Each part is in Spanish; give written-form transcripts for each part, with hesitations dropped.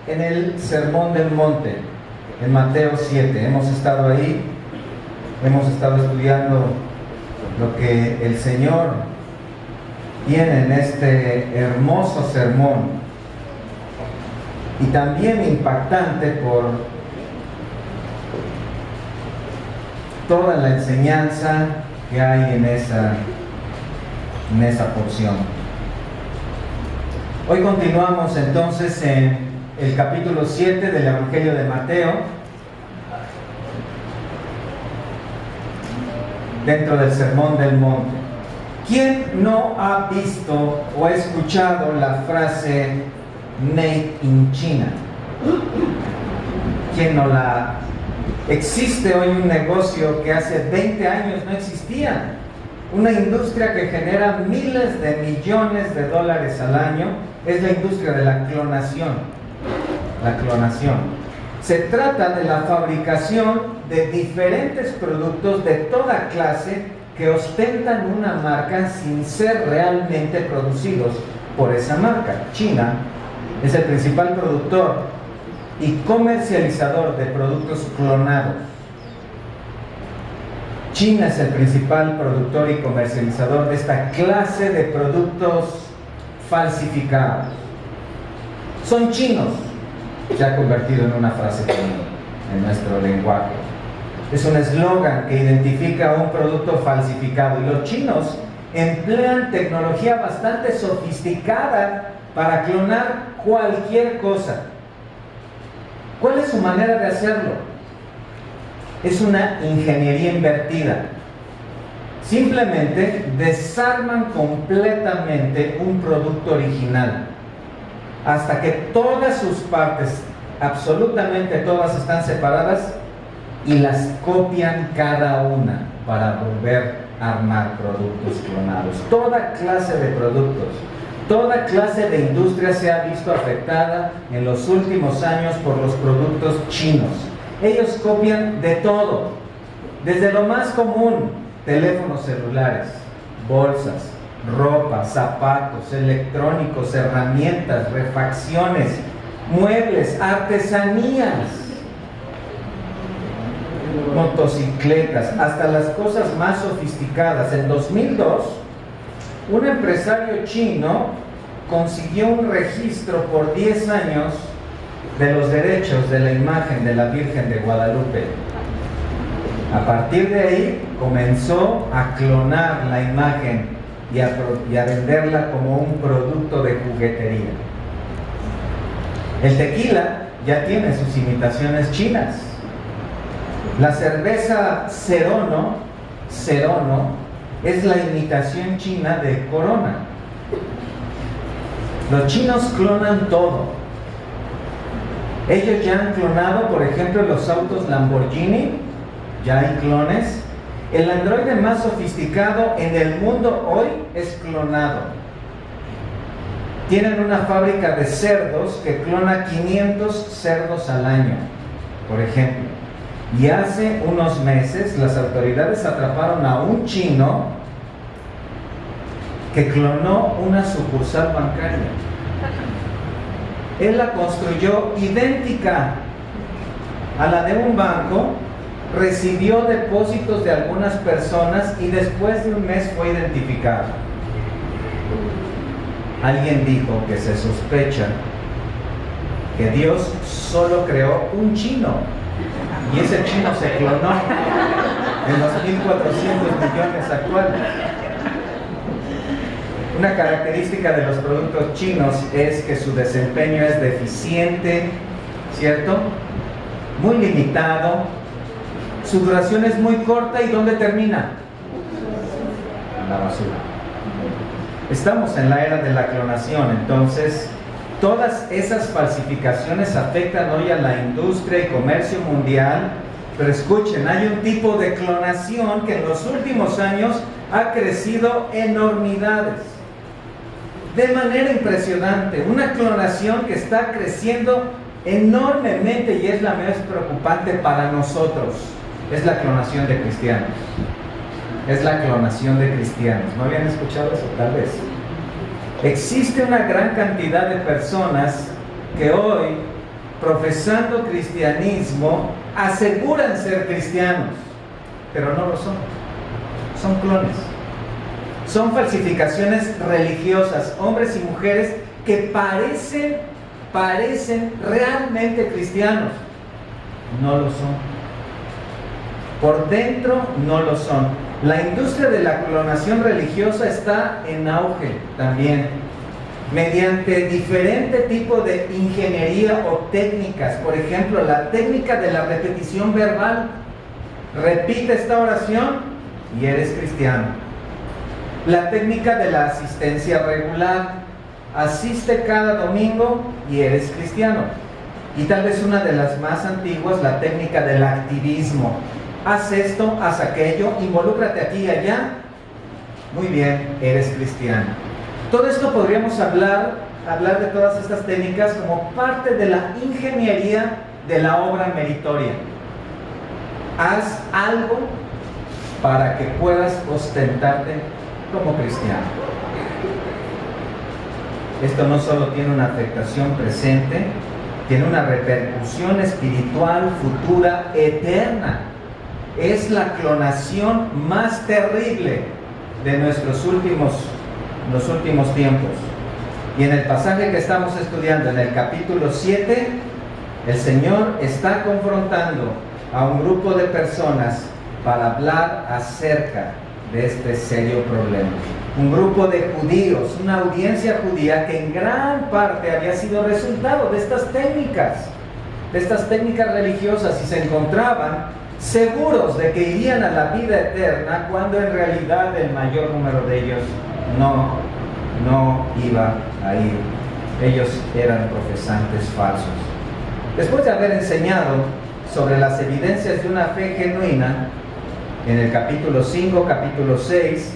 en el Sermón del Monte, en Mateo 7. Hemos estado ahí, hemos estado estudiando lo que el Señor tiene en este hermoso sermón, y también impactante por toda la enseñanza que hay en esa porción. Hoy continuamos entonces en el capítulo 7 del Evangelio de Mateo, dentro del Sermón del Monte. ¿Quién no ha visto o ha escuchado la frase Made in China? ¿Quién no la? Existe hoy un negocio que hace 20 años no existía, una industria que genera miles de millones de dólares al año. Es la industria de la clonación. La clonación. Se trata de la fabricación de diferentes productos de toda clase que ostentan una marca sin ser realmente producidos por esa marca. China es el principal productor y comercializador de productos clonados. China es el principal productor y comercializador de esta clase de productos falsificados. Son chinos, se ha convertido en una frase común en nuestro lenguaje. Es un eslogan que identifica un producto falsificado, y los chinos emplean tecnología bastante sofisticada para clonar cualquier cosa. ¿Cuál es su manera de hacerlo? Es una ingeniería invertida. Simplemente desarman completamente un producto original hasta que todas sus partes, absolutamente todas, están separadas, y las copian cada una para volver a armar productos clonados. Toda clase de productos, toda clase de industria se ha visto afectada en los últimos años por los productos chinos. Ellos copian de todo, desde lo más común: teléfonos celulares, bolsas, ropa, zapatos, electrónicos, herramientas, refacciones, muebles, artesanías, motocicletas, hasta las cosas más sofisticadas. En 2002, un empresario chino consiguió un registro por 10 años de los derechos de la imagen de la Virgen de Guadalupe. A partir de ahí comenzó a clonar la imagen y a venderla como un producto de juguetería. El tequila ya tiene sus imitaciones chinas. La cerveza Cerono es la imitación china de Corona. Los chinos clonan todo. Ellos ya han clonado, por ejemplo, los autos Lamborghini. Ya hay clones. El androide más sofisticado en el mundo hoy es clonado. Tienen una fábrica de cerdos que clona 500 cerdos al año, por ejemplo. Y hace unos meses las autoridades atraparon a un chino que clonó una sucursal bancaria. Él la construyó idéntica a la de un banco, recibió depósitos de algunas personas y después de un mes fue identificado. Alguien dijo que se sospecha que Dios solo creó un chino, y ese chino se clonó en los 1.400 millones actuales. Una característica de los productos chinos es que su desempeño es deficiente, ¿cierto? Muy limitado. Su duración es muy corta. ¿Y dónde termina? En la basura. Estamos en la era de la clonación, entonces todas esas falsificaciones afectan hoy a la industria y comercio mundial. Pero escuchen, hay un tipo de clonación que en los últimos años ha crecido enormidades, de manera impresionante. Una clonación que está creciendo enormemente y es la más preocupante para nosotros. Es la clonación de cristianos. Es la clonación de cristianos. ¿No habían escuchado eso? Tal vez. Existe una gran cantidad de personas que hoy profesando cristianismo, aseguran ser cristianos, pero no lo son. Son clones. Son falsificaciones religiosas, hombres y mujeres que parecen realmente cristianos. No lo son. Por dentro no lo son. La industria de la clonación religiosa está en auge también, mediante diferente tipo de ingeniería o técnicas. Por ejemplo, la técnica de la repetición verbal. Repite esta oración y eres cristiano. La técnica de la asistencia regular. Asiste cada domingo y eres cristiano. Y tal vez una de las más antiguas, la técnica del activismo. Haz esto, haz aquello, involúcrate aquí y allá. Muy bien, eres cristiano. Todo esto podríamos hablar de todas estas técnicas como parte de la ingeniería de la obra meritoria. Haz algo para que puedas ostentarte como cristiano. Esto no solo tiene una afectación presente, tiene una repercusión espiritual, futura, eterna. Es la clonación más terrible de los últimos tiempos. Y en el pasaje que estamos estudiando, en el capítulo 7, el Señor está confrontando a un grupo de personas para hablar acerca de este serio problema. Un grupo de judíos, una audiencia judía que en gran parte había sido resultado de estas técnicas religiosas, y se encontraban seguros de que irían a la vida eterna, cuando en realidad el mayor número de ellos no iba a ir. Ellos eran profesantes falsos. Después de haber enseñado sobre las evidencias de una fe genuina, en el capítulo 5, capítulo 6,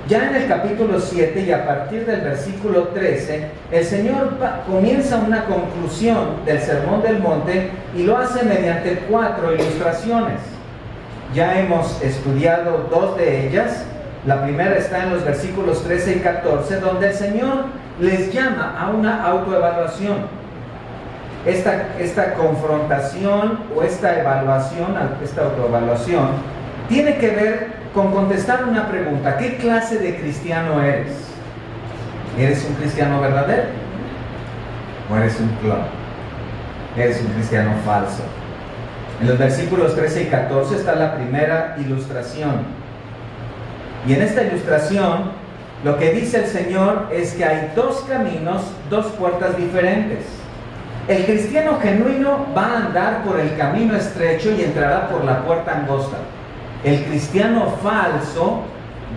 ya en el capítulo 7 y a partir del versículo 13, el Señor comienza una conclusión del Sermón del Monte y lo hace mediante 4 ilustraciones. Ya hemos estudiado 2 de ellas. La primera está en los versículos 13 y 14, donde el Señor les llama a una autoevaluación. Esta confrontación o esta autoevaluación tiene que ver con contestar una pregunta: ¿qué clase de cristiano eres? ¿Eres un cristiano verdadero? ¿O eres un clon? ¿Eres un cristiano falso? En los versículos 13 y 14 está la primera ilustración. Y en esta ilustración, lo que dice el Señor es que hay 2 caminos, 2 puertas diferentes. El cristiano genuino va a andar por el camino estrecho y entrará por la puerta angosta. El cristiano falso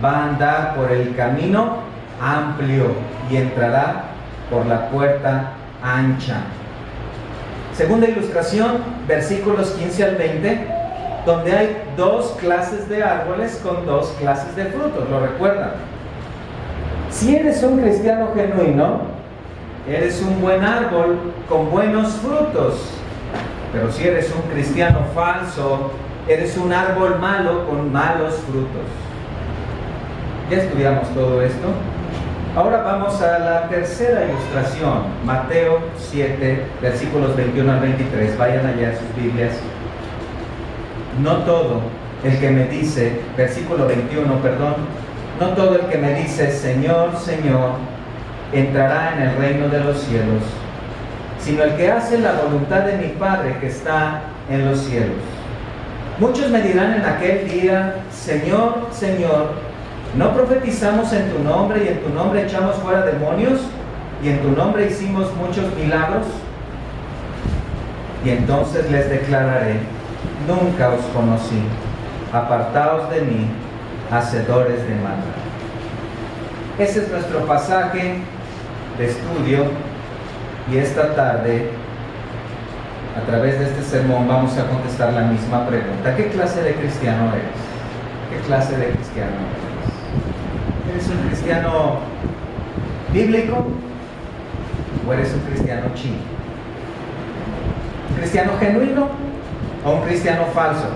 va a andar por el camino amplio y entrará por la puerta ancha. Segunda ilustración, versículos 15 al 20, donde hay 2 clases de árboles con 2 clases de frutos. ¿Lo recuerdan? Si eres un cristiano genuino, eres un buen árbol con buenos frutos. Pero si eres un cristiano falso, eres un árbol malo con malos frutos. Ya estudiamos todo esto. Ahora vamos a la tercera ilustración, Mateo 7, versículos 21 al 23. Vayan allá a sus Biblias. No todo el que me dice, versículo 21, perdón, no todo el que me dice Señor, Señor, entrará en el reino de los cielos, sino el que hace la voluntad de mi Padre que está en los cielos. Muchos me dirán en aquel día: Señor, Señor, ¿no profetizamos en tu nombre y en tu nombre echamos fuera demonios y en tu nombre hicimos muchos milagros? Y entonces les declararé: nunca os conocí, apartaos de mí, hacedores de maldad. Ese es nuestro pasaje de estudio, y esta tarde, a través de este sermón, vamos a contestar la misma pregunta: ¿qué clase de cristiano eres? ¿Qué clase de cristiano eres? ¿Eres un cristiano bíblico o eres un cristiano chino? ¿Un cristiano genuino o un cristiano falso?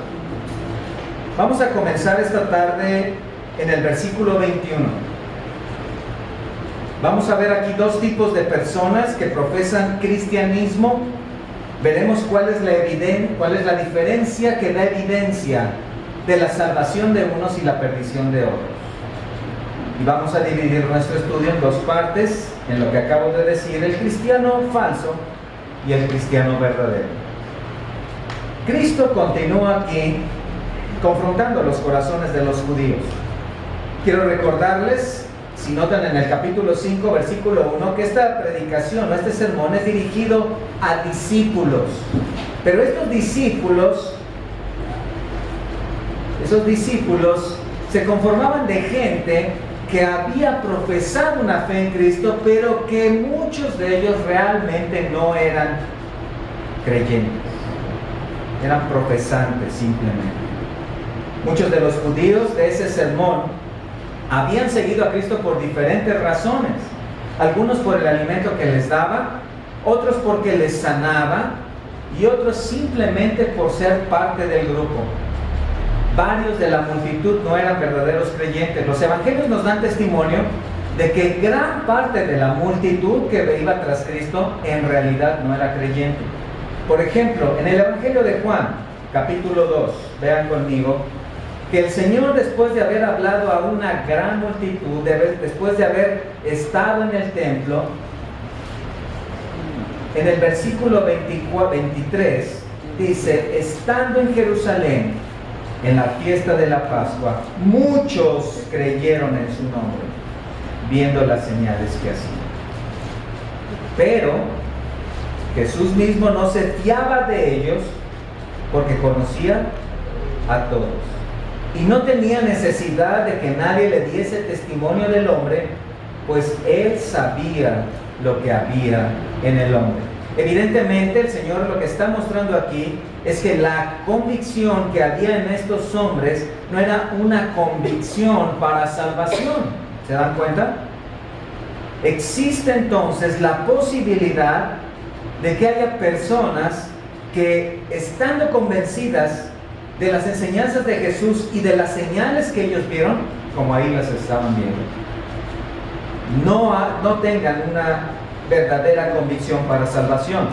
Vamos a comenzar esta tarde en el versículo 21. Vamos a ver aquí 2 tipos de personas que profesan cristianismo Veremos cuál es la diferencia que da evidencia de la salvación de unos y la perdición de otros. Y vamos a dividir nuestro estudio en dos partes, en lo que acabo de decir, el cristiano falso y el cristiano verdadero. Cristo continúa aquí confrontando los corazones de los judíos. Quiero recordarles, si notan en el capítulo 5, versículo 1, que esta predicación, este sermón es dirigido a discípulos. Pero esos discípulos se conformaban de gente que había profesado una fe en Cristo, pero que muchos de ellos realmente no eran creyentes. Eran profesantes simplemente. Muchos de los judíos de ese sermón habían seguido a Cristo por diferentes razones. Algunos por el alimento que les daba, otros porque les sanaba y otros simplemente por ser parte del grupo. Varios de la multitud no eran verdaderos creyentes. Los evangelios nos dan testimonio de que gran parte de la multitud que iba tras Cristo en realidad no era creyente. Por ejemplo, en el Evangelio de Juan, capítulo 2, vean conmigo, que el Señor, después de haber hablado a una gran multitud, después de haber estado en el templo, en el versículo 23, dice, estando en Jerusalén, en la fiesta de la Pascua, muchos creyeron en su nombre, viendo las señales que hacía. Pero Jesús mismo no se fiaba de ellos, porque conocía a todos. Y no tenía necesidad de que nadie le diese testimonio del hombre, pues él sabía lo que había en el hombre. Evidentemente el Señor lo que está mostrando aquí es que la convicción que había en estos hombres no era una convicción para salvación. ¿Se dan cuenta? Existe entonces la posibilidad de que haya personas que, estando convencidas de las enseñanzas de Jesús y de las señales que ellos vieron, como ahí las estaban viendo, no tengan una verdadera convicción para salvación.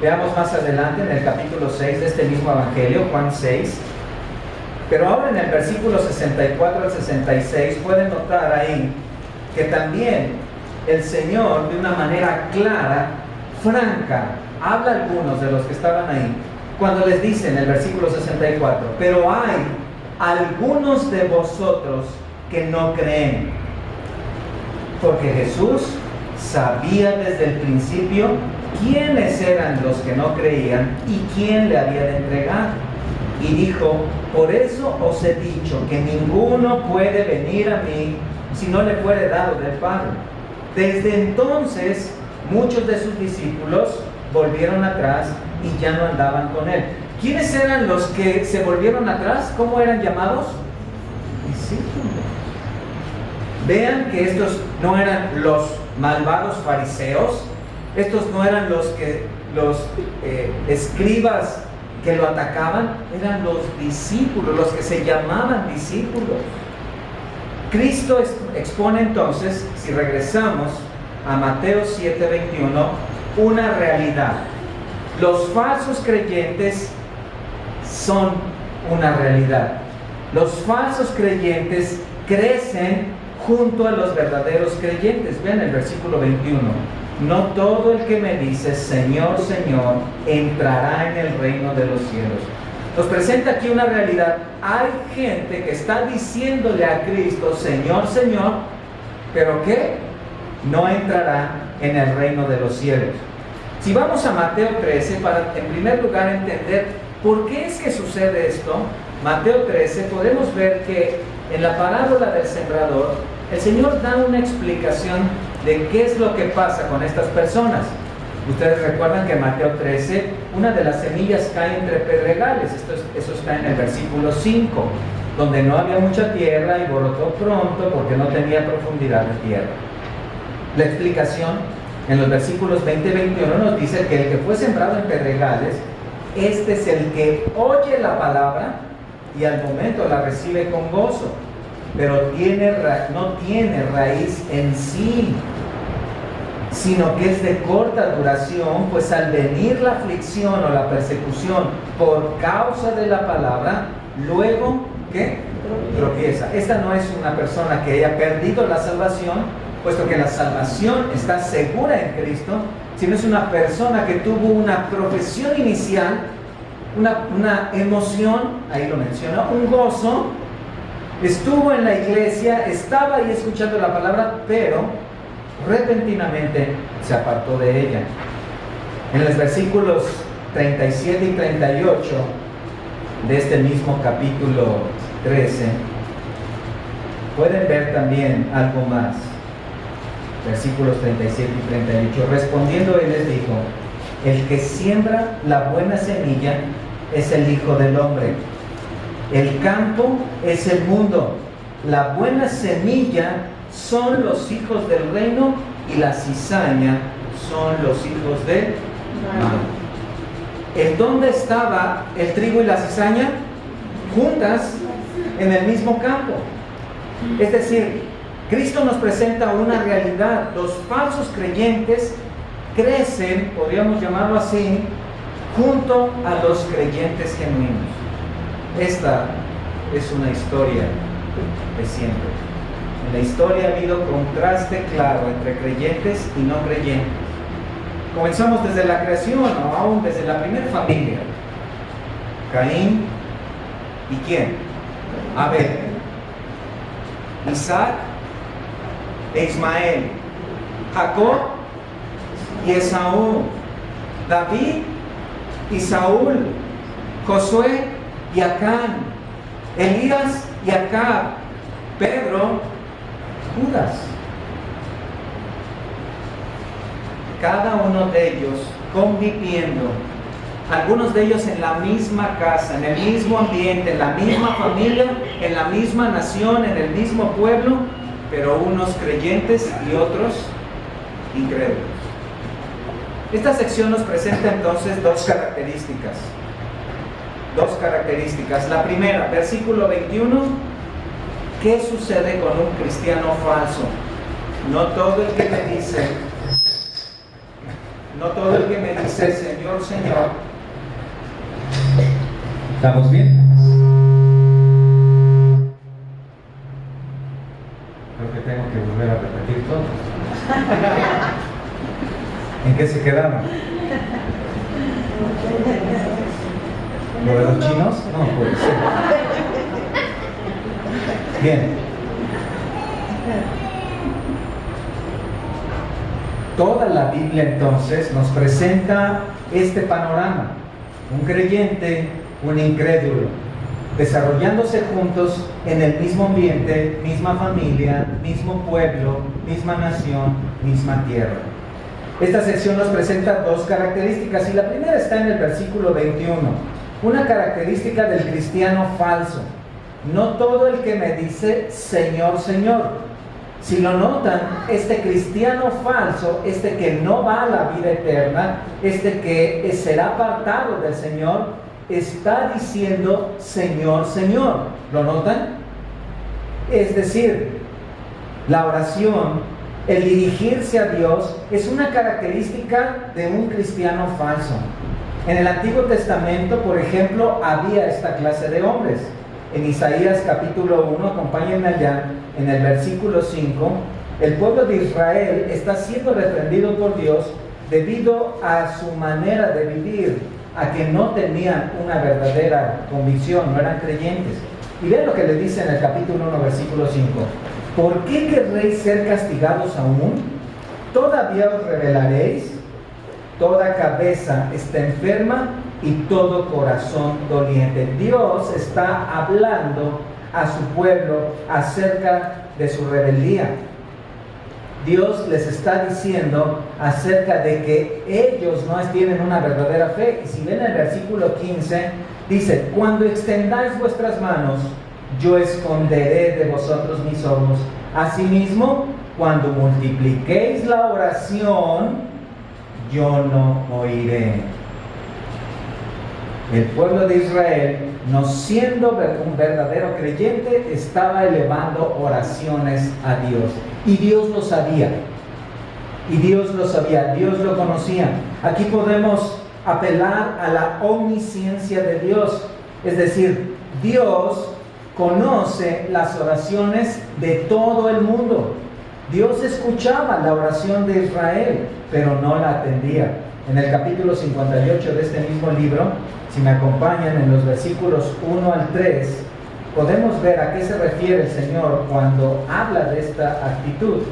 Veamos más adelante en el capítulo 6 de este mismo evangelio, Juan 6. Pero ahora en el versículo 64 al 66 pueden notar ahí que también el Señor, de una manera clara, franca, habla a algunos de los que estaban ahí, cuando les dice en el versículo 64, pero hay algunos de vosotros que no creen, porque Jesús sabía desde el principio quiénes eran los que no creían y quién le había de entregar. Y dijo, por eso os he dicho que ninguno puede venir a mí si no le fuere dado del Padre. Desde entonces muchos de sus discípulos volvieron atrás y ya no andaban con él. ¿Quiénes eran los que se volvieron atrás? ¿Cómo eran llamados? Discípulos. Vean que estos no eran los malvados fariseos, estos no eran los escribas que lo atacaban, eran los discípulos, los que se llamaban discípulos. Cristo expone entonces, si regresamos a Mateo 7:21, una realidad. Los falsos creyentes son una realidad. Los falsos creyentes crecen junto a los verdaderos creyentes. Vean el versículo 21. No todo el que me dice Señor, Señor, entrará en el reino de los cielos. Nos presenta aquí una realidad. Hay gente que está diciéndole a Cristo, Señor, Señor, pero que no entrará en el reino de los cielos. Si vamos a Mateo 13, para en primer lugar entender por qué es que sucede esto, Mateo 13, podemos ver que en la parábola del sembrador, el Señor da una explicación de qué es lo que pasa con estas personas. Ustedes recuerdan que en Mateo 13, una de las semillas cae entre pedregales. Eso está en el versículo 5, donde no había mucha tierra y brotó pronto porque no tenía profundidad de tierra. La explicación en los versículos 20 y 21 nos dice que el que fue sembrado en pedregales, este es el que oye la palabra y al momento la recibe con gozo, pero no tiene raíz en sí, sino que es de corta duración, pues al venir la aflicción o la persecución por causa de la palabra, luego, ¿qué? Tropieza. Esta no es una persona que haya perdido la salvación, puesto que la salvación está segura en Cristo, sino es una persona que tuvo una profesión inicial, una emoción, ahí lo menciona, un gozo, estuvo en la iglesia, estaba ahí escuchando la palabra, pero repentinamente se apartó de ella. En los versículos 37 y 38 de este mismo capítulo 13, pueden ver también algo más. Versículos 37 y 38. Respondiendo él les dijo: el que siembra la buena semilla es el Hijo del Hombre. El campo es el mundo. La buena semilla son los hijos del reino y la cizaña son los hijos del mal. ¿En dónde estaba el trigo y la cizaña? Juntas en el mismo campo. Es decir, Cristo nos presenta una realidad. Los falsos creyentes crecen, podríamos llamarlo así, junto a los creyentes genuinos. Esta es una historia de siempre. En la historia ha habido contraste claro entre creyentes y no creyentes. Comenzamos desde la creación o aún desde la primera familia. Caín y ¿quién? Abel. Isaac e Ismael. Jacob y Esaú. David y Saúl. Josué y Acán. Elías y Acab. Pedro, Judas. Cada uno de ellos conviviendo, algunos de ellos en la misma casa, en el mismo ambiente, en la misma familia, en la misma nación, en el mismo pueblo, pero unos creyentes y otros incrédulos. Esta sección nos presenta entonces dos características. La primera, versículo 21, ¿qué sucede con un cristiano falso? No todo el que me dice Señor, Señor. ¿Estamos bien? Creo que tengo que volver a repetir todo. ¿En qué se quedaron? ¿Lo de los chinos? No puede ser. Bien. Toda la Biblia entonces nos presenta este panorama. Un creyente, un incrédulo, desarrollándose juntos en el mismo ambiente, misma familia, mismo pueblo, misma nación, misma tierra. Esta sección nos presenta dos características y la primera está en el versículo 21. Una característica del cristiano falso. No todo el que me dice Señor, Señor. Si lo notan, este cristiano falso, este que no va a la vida eterna, este que será apartado del Señor, está diciendo Señor, Señor. ¿Lo notan? Es decir, la oración, el dirigirse a Dios, es una característica de un cristiano falso. En el Antiguo Testamento, por ejemplo, había esta clase de hombres. En Isaías capítulo 1, acompáñenme allá, en el versículo 5, el pueblo de Israel está siendo reprendido por Dios debido a su manera de vivir, a que no tenían una verdadera convicción, no eran creyentes. Y vean lo que le dice en el capítulo 1, versículo 5. ¿Por qué querréis ser castigados aún? ¿Todavía os rebelaréis? Toda cabeza está enferma y todo corazón doliente. Dios está hablando a su pueblo acerca de su rebeldía. Dios les está diciendo acerca de que ellos no tienen una verdadera fe. Y si ven el versículo 15, dice: cuando extendáis vuestras manos, yo esconderé de vosotros mis ojos. Asimismo, cuando multipliquéis la oración, yo no oiré. El pueblo de Israel, no siendo un verdadero creyente, estaba elevando oraciones a Dios. Y Dios lo sabía. Y Dios lo sabía, Dios lo conocía. Aquí podemos apelar a la omnisciencia de Dios. Es decir, Dios conoce las oraciones de todo el mundo. Dios escuchaba la oración de Israel, pero no la atendía. En el capítulo 58 de este mismo libro, si me acompañan en los versículos 1 al 3, podemos ver a qué se refiere el Señor cuando habla de esta actitud.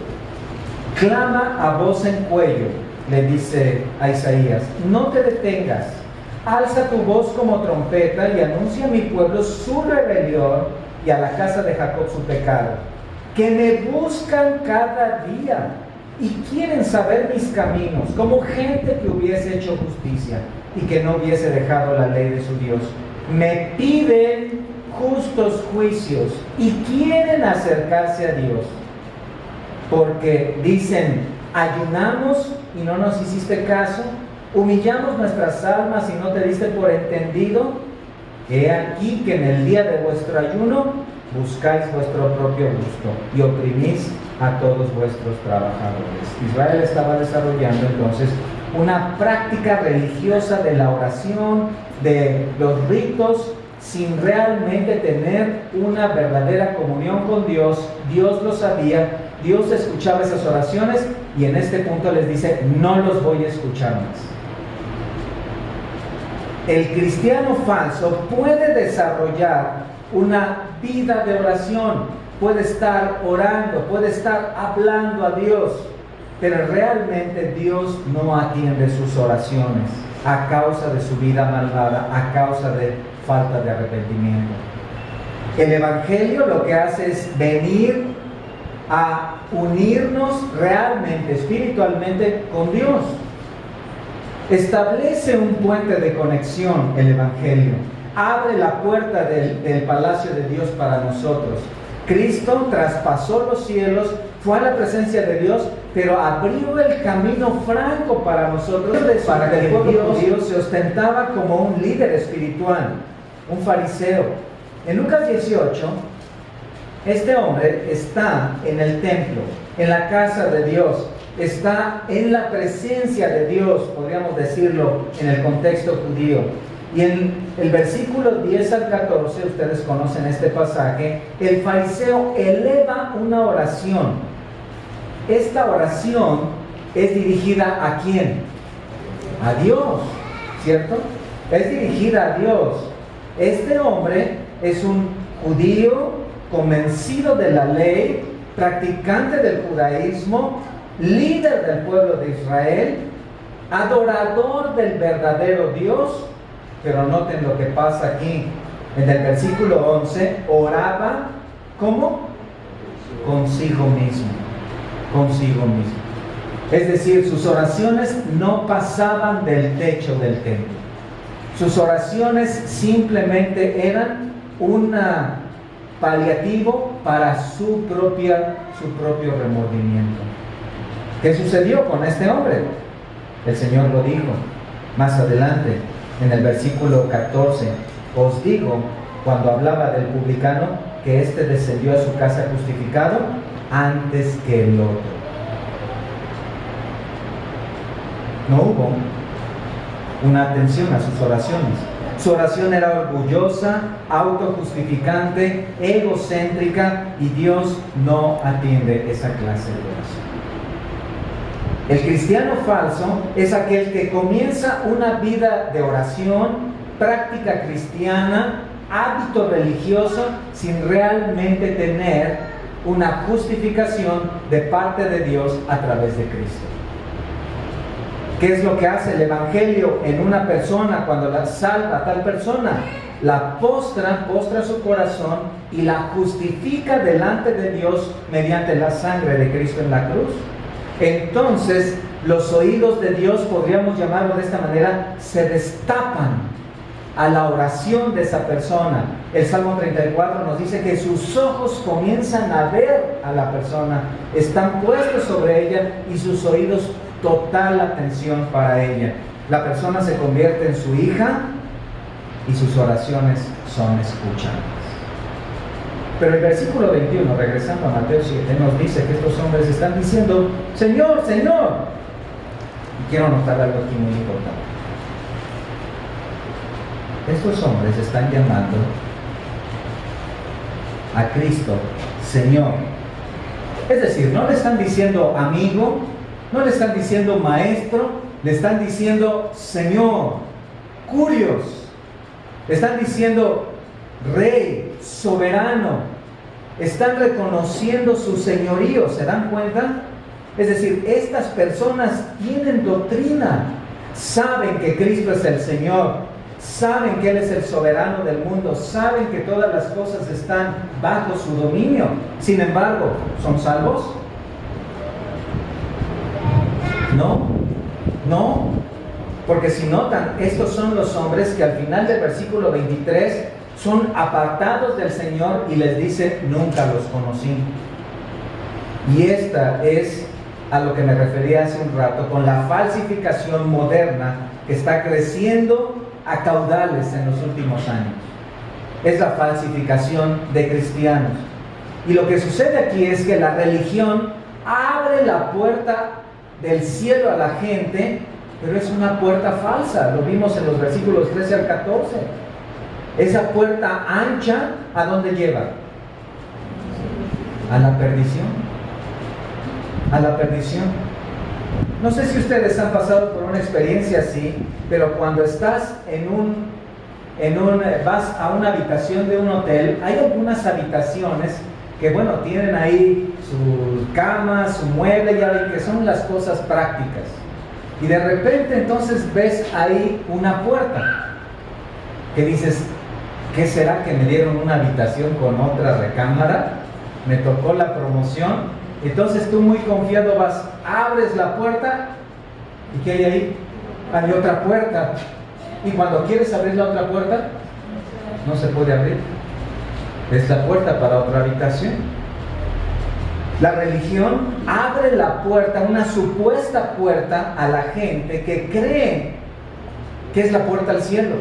Clama a voz en cuello, le dice a Isaías, no te detengas, alza tu voz como trompeta y anuncia a mi pueblo su rebelión y a la casa de Jacob su pecado, que me buscan cada día y quieren saber mis caminos, como gente que hubiese hecho justicia y que no hubiese dejado la ley de su Dios. Me piden justos juicios y quieren acercarse a Dios, porque dicen, ayunamos y no nos hiciste caso, humillamos nuestras almas y no te diste por entendido. He aquí que en el día de vuestro ayuno buscáis vuestro propio gusto y oprimís a todos vuestros trabajadores. Israel estaba desarrollando entonces una práctica religiosa de la oración, de los ritos, sin realmente tener una verdadera comunión con Dios. Dios lo sabía, Dios escuchaba esas oraciones y en este punto les dice, no los voy a escuchar más. El cristiano falso puede desarrollar una vida de oración, puede estar orando, puede estar hablando a Dios, pero realmente Dios no atiende sus oraciones a causa de su vida malvada, a causa de falta de arrepentimiento. El Evangelio lo que hace es venir a unirnos realmente, espiritualmente con Dios. Establece un puente de conexión el Evangelio. Abre la puerta del palacio de Dios para nosotros. Cristo traspasó los cielos, fue a la presencia de Dios, pero abrió el camino franco para nosotros, para que el pueblo judío se ostentaba como un líder espiritual, un fariseo. En Lucas 18, este hombre está en el templo, en la casa de Dios, está en la presencia de Dios, podríamos decirlo en el contexto judío. Y en el versículo 10 al 14, ustedes conocen este pasaje, el fariseo eleva una oración. Esta oración es dirigida ¿a quién? A Dios, ¿cierto? Es dirigida a Dios. Este hombre es un judío convencido de la ley, practicante del judaísmo, líder del pueblo de Israel, adorador del verdadero Dios. Pero noten lo que pasa aquí. En el versículo 11, oraba, ¿cómo? Consigo mismo. Consigo mismo. Es decir, sus oraciones no pasaban del techo del templo. Sus oraciones simplemente eran un paliativo para su propio remordimiento. ¿Qué sucedió con este hombre? El Señor lo dijo más adelante. En el versículo 14, os digo, cuando hablaba del publicano, que éste descendió a su casa justificado antes que el otro. No hubo una atención a sus oraciones. Su oración era orgullosa, autojustificante, egocéntrica, y Dios no atiende esa clase de oración. El cristiano falso es aquel que comienza una vida de oración, práctica cristiana, hábito religioso, sin realmente tener una justificación de parte de Dios a través de Cristo. ¿Qué es lo que hace el Evangelio en una persona cuando la salva a tal persona? La postra su corazón y la justifica delante de Dios mediante la sangre de Cristo en la cruz. Entonces, los oídos de Dios, podríamos llamarlo de esta manera, se destapan a la oración de esa persona. El Salmo 34 nos dice que sus ojos comienzan a ver a la persona, están puestos sobre ella y sus oídos total atención para ella. La persona se convierte en su hija y sus oraciones son escuchadas. Pero el versículo 21, regresando a Mateo 7, nos dice que estos hombres están diciendo, Señor, Señor. Y quiero notar algo aquí muy importante. Estos hombres están llamando a Cristo Señor. Es decir, no le están diciendo amigo, no le están diciendo maestro, le están diciendo Señor, curios. Le están diciendo Rey, soberano. Están reconociendo su señorío, ¿se dan cuenta? Es decir, estas personas tienen doctrina, saben que Cristo es el Señor, saben que Él es el soberano del mundo, saben que todas las cosas están bajo su dominio. Sin embargo, ¿son salvos? No, porque si notan, estos son los hombres que al final del versículo 23 son apartados del Señor y les dice, nunca los conocí. Y esta es a lo que me refería hace un rato, con la falsificación moderna que está creciendo a caudales en los últimos años. Es la falsificación de cristianos. Y lo que sucede aquí es que la religión abre la puerta del cielo a la gente, pero es una puerta falsa. Lo vimos en los versículos 13 al 14. Esa puerta ancha, ¿a dónde lleva? A la perdición. A la perdición. No sé si ustedes han pasado por una experiencia así, pero cuando estás vas a una habitación de un hotel, hay algunas habitaciones que, bueno, tienen ahí su cama, su mueble, ya ven que son las cosas prácticas. Y de repente entonces ves ahí una puerta que dices, ¿qué será que me dieron una habitación con otra recámara? Me tocó la promoción. Entonces tú muy confiado vas, abres la puerta y ¿qué hay ahí? Hay otra puerta. Y cuando quieres abrir la otra puerta, no se puede abrir. Es la puerta para otra habitación. La religión abre la puerta, una supuesta puerta, a la gente que cree que es la puerta al cielo,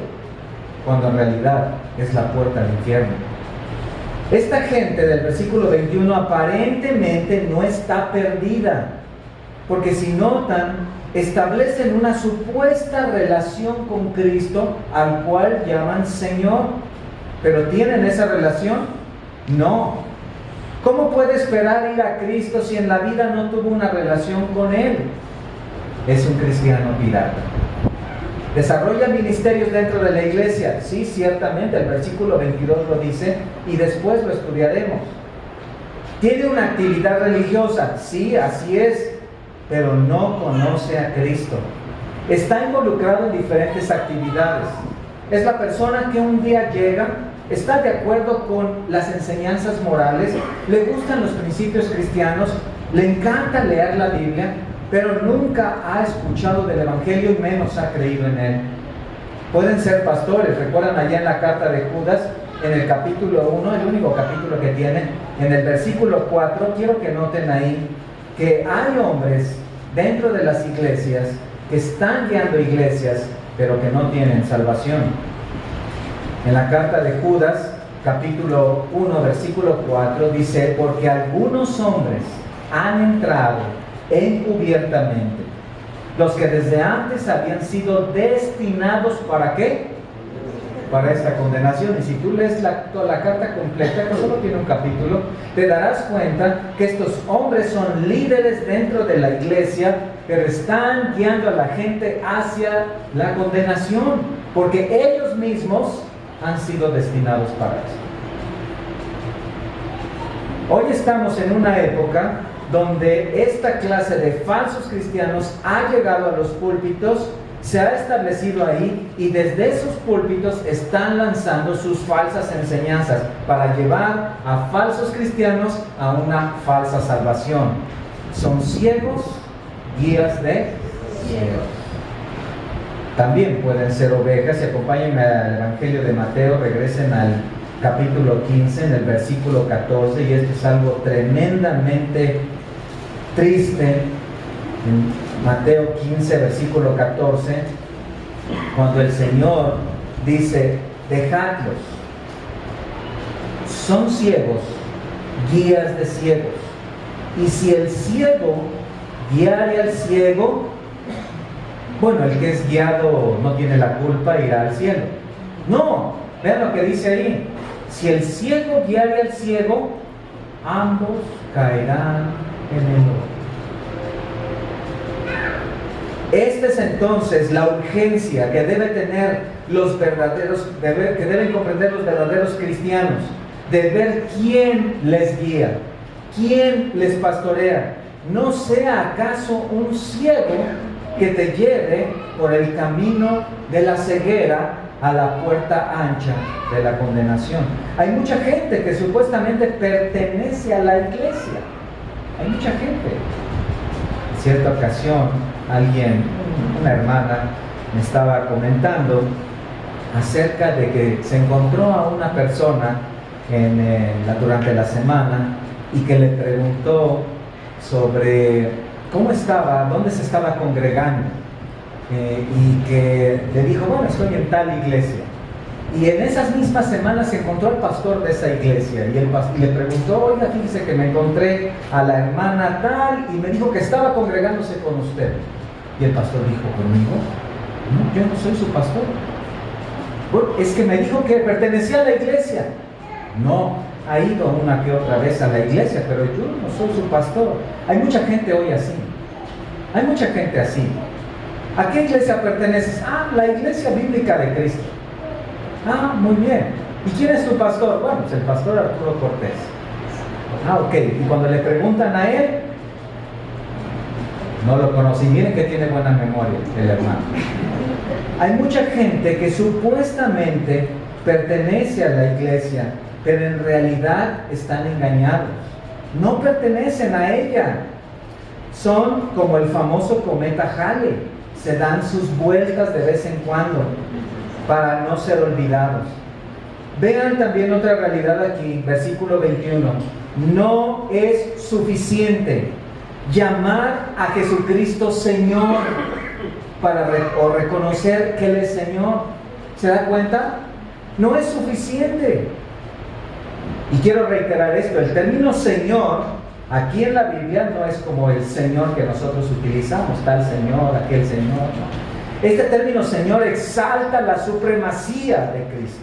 cuando en realidad es la puerta al infierno. Esta gente del versículo 21 aparentemente no está perdida, porque si notan, establecen una supuesta relación con Cristo, al cual llaman Señor. ¿Pero tienen esa relación? No. ¿Cómo puede esperar ir a Cristo si en la vida no tuvo una relación con Él? Es un cristiano pirata. ¿Desarrolla ministerios dentro de la iglesia? Sí, ciertamente, el versículo 22 lo dice y después lo estudiaremos. ¿Tiene una actividad religiosa? Sí, así es, pero no conoce a Cristo. Está involucrado en diferentes actividades. Es la persona que un día llega, está de acuerdo con las enseñanzas morales, le gustan los principios cristianos, le encanta leer la Biblia, pero nunca ha escuchado del Evangelio y menos ha creído en él. Pueden ser pastores. ¿Recuerdan allá en la carta de Judas, en el capítulo 1, el único capítulo que tiene, en el versículo 4, quiero que noten ahí que hay hombres dentro de las iglesias que están guiando iglesias, pero que no tienen salvación. En la carta de Judas, capítulo 1, versículo 4, dice, porque algunos hombres han entrado encubiertamente, los que desde antes habían sido destinados ¿para qué? Para esta condenación. Y si tú lees toda la carta completa, que solo tiene un capítulo, te darás cuenta que estos hombres son líderes dentro de la iglesia, pero están guiando a la gente hacia la condenación, porque ellos mismos han sido destinados para eso. Hoy estamos en una época donde esta clase de falsos cristianos ha llegado a los púlpitos, se ha establecido ahí y desde esos púlpitos están lanzando sus falsas enseñanzas para llevar a falsos cristianos a una falsa salvación. Son ciegos, guías de ciegos. También pueden ser ovejas. Y acompáñenme al Evangelio de Mateo, regresen al capítulo 15, en el versículo 14, y esto es algo tremendamente triste. En Mateo 15, versículo 14, cuando el Señor dice, dejadlos son ciegos, guías de ciegos. Y si el ciego guiare al ciego, bueno, el que es guiado no tiene la culpa, irá al cielo. No, vean lo que dice ahí. Si el ciego guiare al ciego, ambos caerán en el hoyo. Esta es entonces la urgencia que debe tener que deben comprender los verdaderos cristianos, de ver quién les guía, quién les pastorea. No sea acaso un ciego que te lleve por el camino de la ceguera a la puerta ancha de la condenación. Hay mucha gente que supuestamente pertenece a la iglesia. Hay mucha gente. En cierta ocasión, una hermana, me estaba comentando acerca de que se encontró a una persona durante la semana y que le preguntó sobre cómo estaba, dónde se estaba congregando, y que le dijo, bueno, estoy en tal iglesia. Y en esas mismas semanas se encontró al pastor de esa iglesia y le preguntó, oiga, fíjese que me encontré a la hermana tal y me dijo que estaba congregándose con usted. Y el pastor dijo, ¿conmigo? No, yo no soy su pastor. Bueno, es que me dijo que pertenecía a la iglesia. No, ha ido una que otra vez a la iglesia, pero yo no soy su pastor. Hay mucha gente hoy así. Hay mucha gente así. ¿A qué iglesia perteneces? Ah, la iglesia bíblica de Cristo. Ah, muy bien. ¿Y quién es tu pastor? Bueno, pues el pastor Arturo Cortés. Ah, ok. Y cuando le preguntan a él, no lo conocí. Miren que tiene buena memoria el hermano. Hay mucha gente que supuestamente pertenece a la iglesia, pero en realidad están engañados. No pertenecen a ella. Son como el famoso cometa Halley. Se dan sus vueltas de vez en cuando para no ser olvidados. Vean también otra realidad aquí, versículo 21. No es suficiente llamar a Jesucristo Señor o reconocer que Él es Señor. ¿Se da cuenta? No es suficiente. Y quiero reiterar esto, el término Señor aquí en la Biblia no es como el Señor que nosotros utilizamos, tal Señor, aquel Señor, no. Este término Señor exalta la supremacía de Cristo.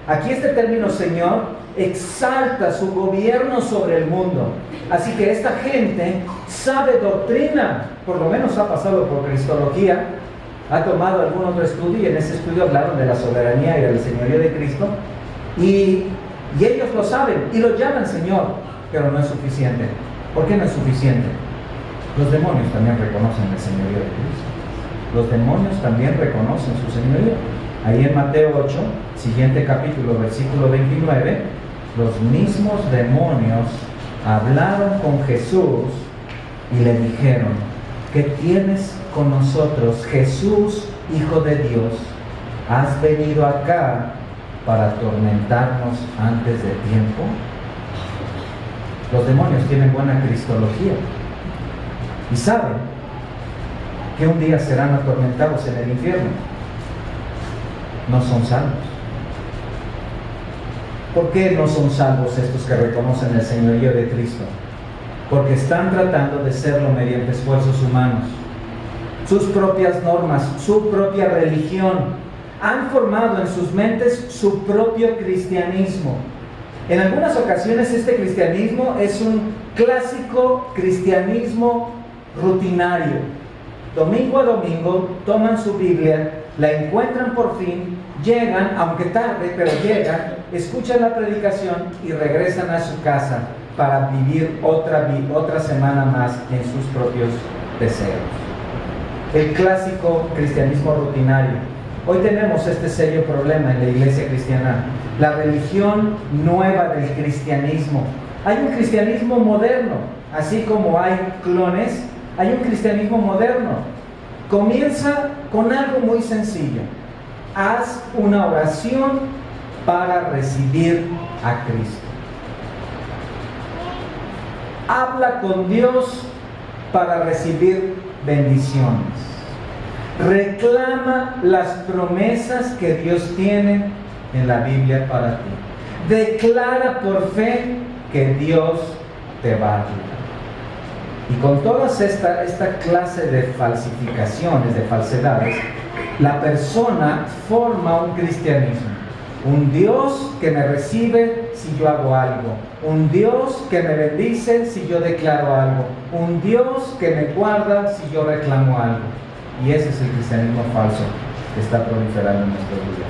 Aquí este término Señor exalta su gobierno sobre el mundo. Así que esta gente sabe doctrina, por lo menos ha pasado por cristología, ha tomado algún otro estudio y en ese estudio hablaron de la soberanía y del señorío de Cristo, y ellos lo saben y lo llaman Señor, pero no es suficiente. ¿Por qué no es suficiente? Los demonios también reconocen el señorío de Cristo. Los demonios también reconocen su señorío. Ahí en Mateo 8, siguiente capítulo, versículo 29, los mismos demonios hablaron con Jesús y le dijeron, ¿qué tienes con nosotros, Jesús, Hijo de Dios? ¿Has venido acá para atormentarnos antes de tiempo? Los demonios tienen buena cristología y saben que un día serán atormentados en el infierno. No son salvos. ¿Por qué no son salvos estos que reconocen el señorío de Cristo? Porque están tratando de serlo mediante esfuerzos humanos, sus propias normas, su propia religión. Han formado en sus mentes su propio cristianismo. En algunas ocasiones este cristianismo es un clásico cristianismo rutinario. Domingo a domingo toman su Biblia, la encuentran por fin, llegan, aunque tarde, pero llegan, escuchan la predicación y regresan a su casa para vivir otra semana más en sus propios deseos. El clásico cristianismo rutinario. Hoy tenemos este serio problema en la iglesia cristiana, la religión nueva del cristianismo. Hay un cristianismo moderno, así como hay clones, hay un cristianismo moderno. Comienza con algo muy sencillo. Haz una oración para recibir a Cristo. Habla con Dios para recibir bendiciones. Reclama las promesas que Dios tiene en la Biblia para ti. Declara por fe que Dios te va a ayudar. Y con todas esta clase de falsificaciones, de falsedades, la persona forma un cristianismo. Un Dios que me recibe si yo hago algo. Un Dios que me bendice si yo declaro algo. Un Dios que me guarda si yo reclamo algo. Y ese es el cristianismo falso que está proliferando en nuestros días.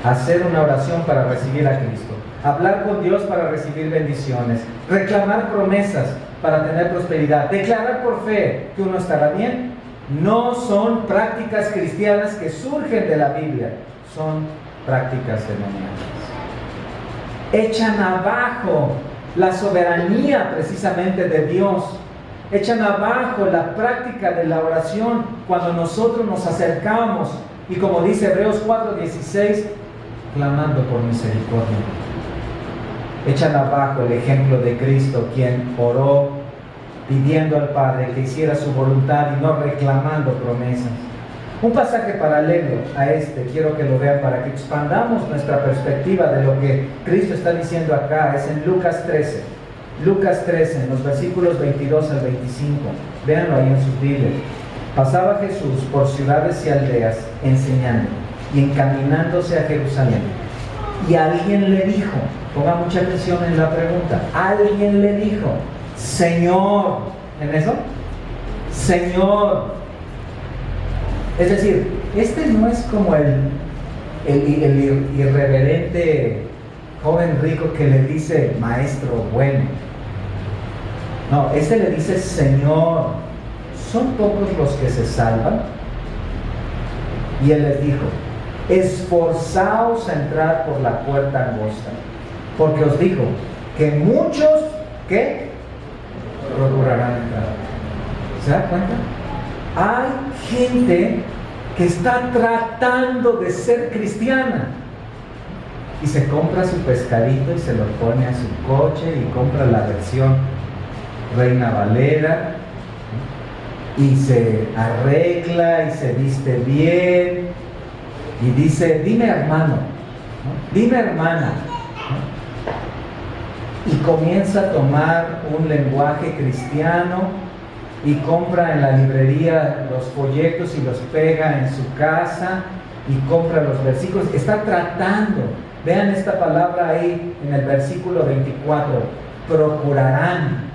Hacer una oración para recibir a Cristo. Hablar con Dios para recibir bendiciones. Reclamar promesas para tener prosperidad. Declarar por fe que uno estará bien. No son prácticas cristianas que surgen de la Biblia. Son prácticas demoníacas. Echan abajo la soberanía precisamente de Dios. Echan abajo la práctica de la oración cuando nosotros nos acercamos y, como dice Hebreos 4:16, clamando por misericordia. Echan abajo el ejemplo de Cristo, quien oró pidiendo al Padre que hiciera su voluntad y no reclamando promesas. Un pasaje paralelo a este, quiero que lo vean para que expandamos nuestra perspectiva de lo que Cristo está diciendo acá, es en Lucas 13. Lucas 13, en los versículos 22 al 25. Véanlo ahí en sus Biblias. Pasaba Jesús por ciudades y aldeas enseñando y encaminándose a Jerusalén. Y alguien le dijo, ponga mucha atención en la pregunta, alguien le dijo, Señor, ¿en eso? Señor. Es decir, este no es como el irreverente joven rico que le dice maestro bueno. No, este le dice Señor. ¿Son pocos los que se salvan? Y él les dijo, esforzaos a entrar por la puerta angosta, porque os digo que muchos, ¿qué? Procurarán entrar. ¿Se da cuenta? Hay gente que está tratando de ser cristiana y se compra su pescadito y se lo pone a su coche y compra la versión Reina Valera y se arregla y se viste bien y dice, dime hermano, ¿no? Dime hermana, ¿no? Y comienza a tomar un lenguaje cristiano y compra en la librería los folletos y los pega en su casa y compra los versículos. Está tratando, vean esta palabra ahí en el versículo 24, procurarán.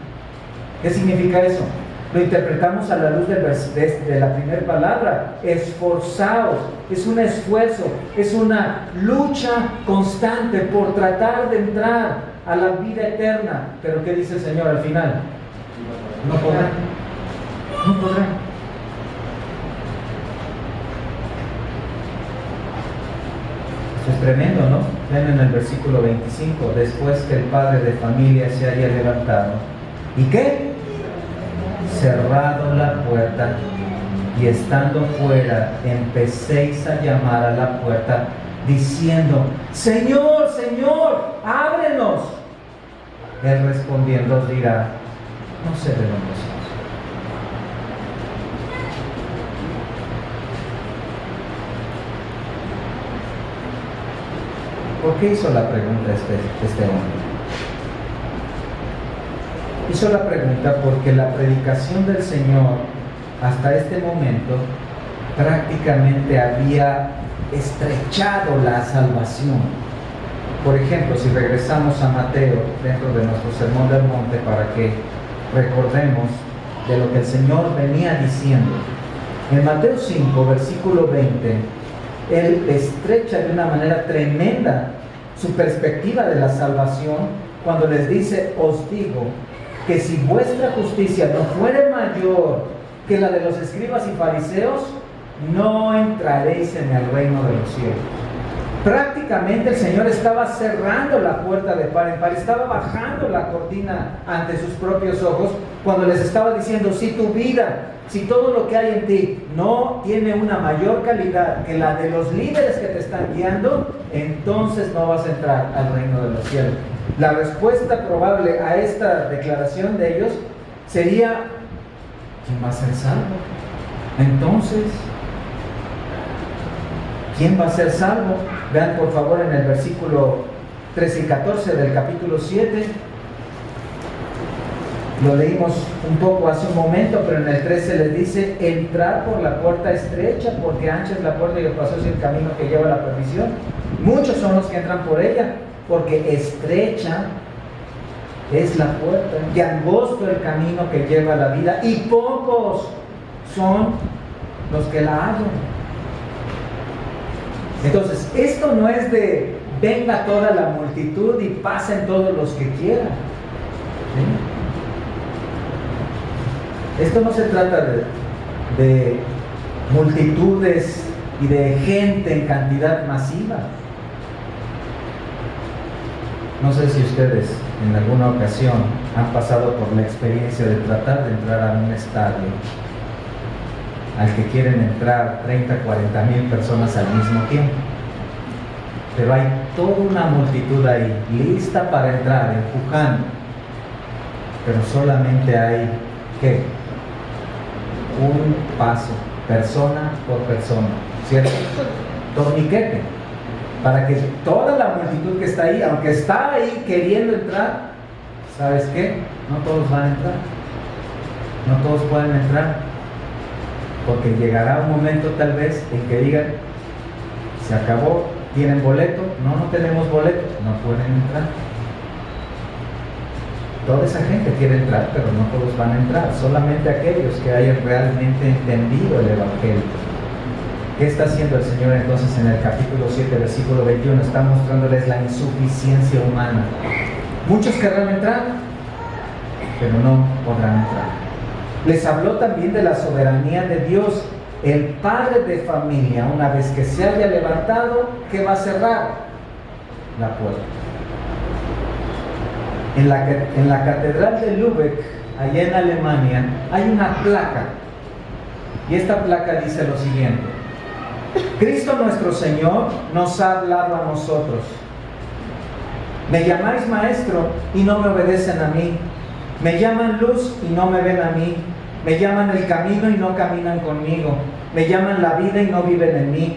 ¿Qué significa eso? Lo interpretamos a la luz de la primera palabra, esforzaos. Es un esfuerzo, es una lucha constante por tratar de entrar a la vida eterna. Pero ¿qué dice el Señor al final? No podrán. No podrán. Esto es tremendo, ¿no? Ven en el versículo 25, después que el padre de familia se haya levantado. ¿Y qué? Cerrado la puerta, y estando fuera, empecéis a llamar a la puerta, diciendo, Señor, Señor, ábrenos. Él respondiendo os dirá, no sé de dónde sois. ¿Por qué hizo la pregunta este hombre? Hizo la pregunta porque la predicación del Señor hasta este momento prácticamente había estrechado la salvación. Por ejemplo, si regresamos a Mateo dentro de nuestro Sermón del Monte para que recordemos de lo que el Señor venía diciendo. En Mateo 5, versículo 20, Él estrecha de una manera tremenda su perspectiva de la salvación cuando les dice, os digo que si vuestra justicia no fuere mayor que la de los escribas y fariseos, no entraréis en el reino de los cielos. Prácticamente el Señor estaba cerrando la puerta de par en par, estaba bajando la cortina ante sus propios ojos cuando les estaba diciendo, si tu vida, si todo lo que hay en ti no tiene una mayor calidad que la de los líderes que te están guiando, entonces no vas a entrar al reino de los cielos. La respuesta probable a esta declaración de ellos sería, ¿quién va a ser salvo? Entonces, ¿quién va a ser salvo? Vean por favor en el versículo 13 y 14 del capítulo 7. Lo leímos un poco hace un momento, pero en el 13 les dice: entrar por la puerta estrecha, porque ancha es la puerta y espacioso es el camino que lleva a la perdición. Muchos son los que entran por ella, porque estrecha es la puerta y angosto el camino que lleva a la vida, y pocos son los que la hallan. Entonces, esto no es de venga toda la multitud y pasen todos los que quieran, ¿sí? Esto no se trata de multitudes y de gente en cantidad masiva. No sé si ustedes en alguna ocasión han pasado por la experiencia de tratar de entrar a un estadio al que quieren entrar 30, 40 mil personas al mismo tiempo. Pero hay toda una multitud ahí, lista para entrar, empujando. Pero solamente hay, ¿qué? Un paso, persona por persona, ¿cierto? Torniquete. Para que toda la multitud que está ahí, aunque está ahí queriendo entrar, ¿sabes qué? No todos van a entrar. No todos pueden entrar. Porque llegará un momento tal vez en que digan: se acabó, ¿tienen boleto? No, no tenemos boleto, no pueden entrar. Toda esa gente quiere entrar, pero no todos van a entrar, solamente aquellos que hayan realmente entendido el Evangelio. ¿Qué está haciendo el Señor entonces en el capítulo 7, versículo 21? Está mostrándoles la insuficiencia humana. Muchos querrán entrar, pero no podrán entrar. Les habló también de la soberanía de Dios. El padre de familia, una vez que se haya levantado, ¿qué va a cerrar? La puerta. En la catedral de Lübeck, allá en Alemania, hay una placa. Y esta placa dice lo siguiente: Cristo nuestro Señor nos ha hablado a nosotros. Me llamáis maestro y no me obedecen a mí. Me llaman luz y no me ven a mí. Me llaman el camino y no caminan conmigo. Me llaman la vida y no viven en mí.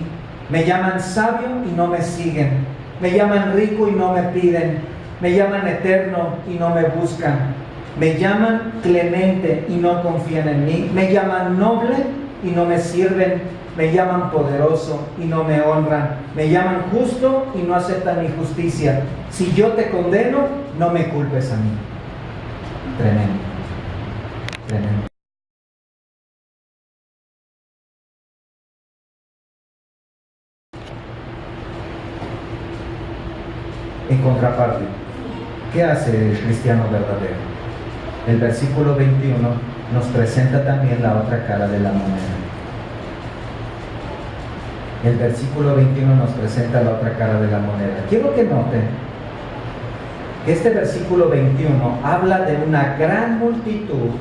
Me llaman sabio y no me siguen. Me llaman rico y no me piden. Me llaman eterno y no me buscan. Me llaman clemente y no confían en mí. Me llaman noble y no me sirven. Me llaman poderoso y no me honran. Me llaman justo y no aceptan mi justicia. Si yo te condeno, no me culpes a mí. Tremendo. Tremendo. En contraparte, ¿qué hace el cristiano verdadero? El versículo 21 nos presenta también la otra cara de la moneda. El versículo 21 nos presenta la otra cara de la moneda. Quiero que noten que este versículo 21 habla de una gran multitud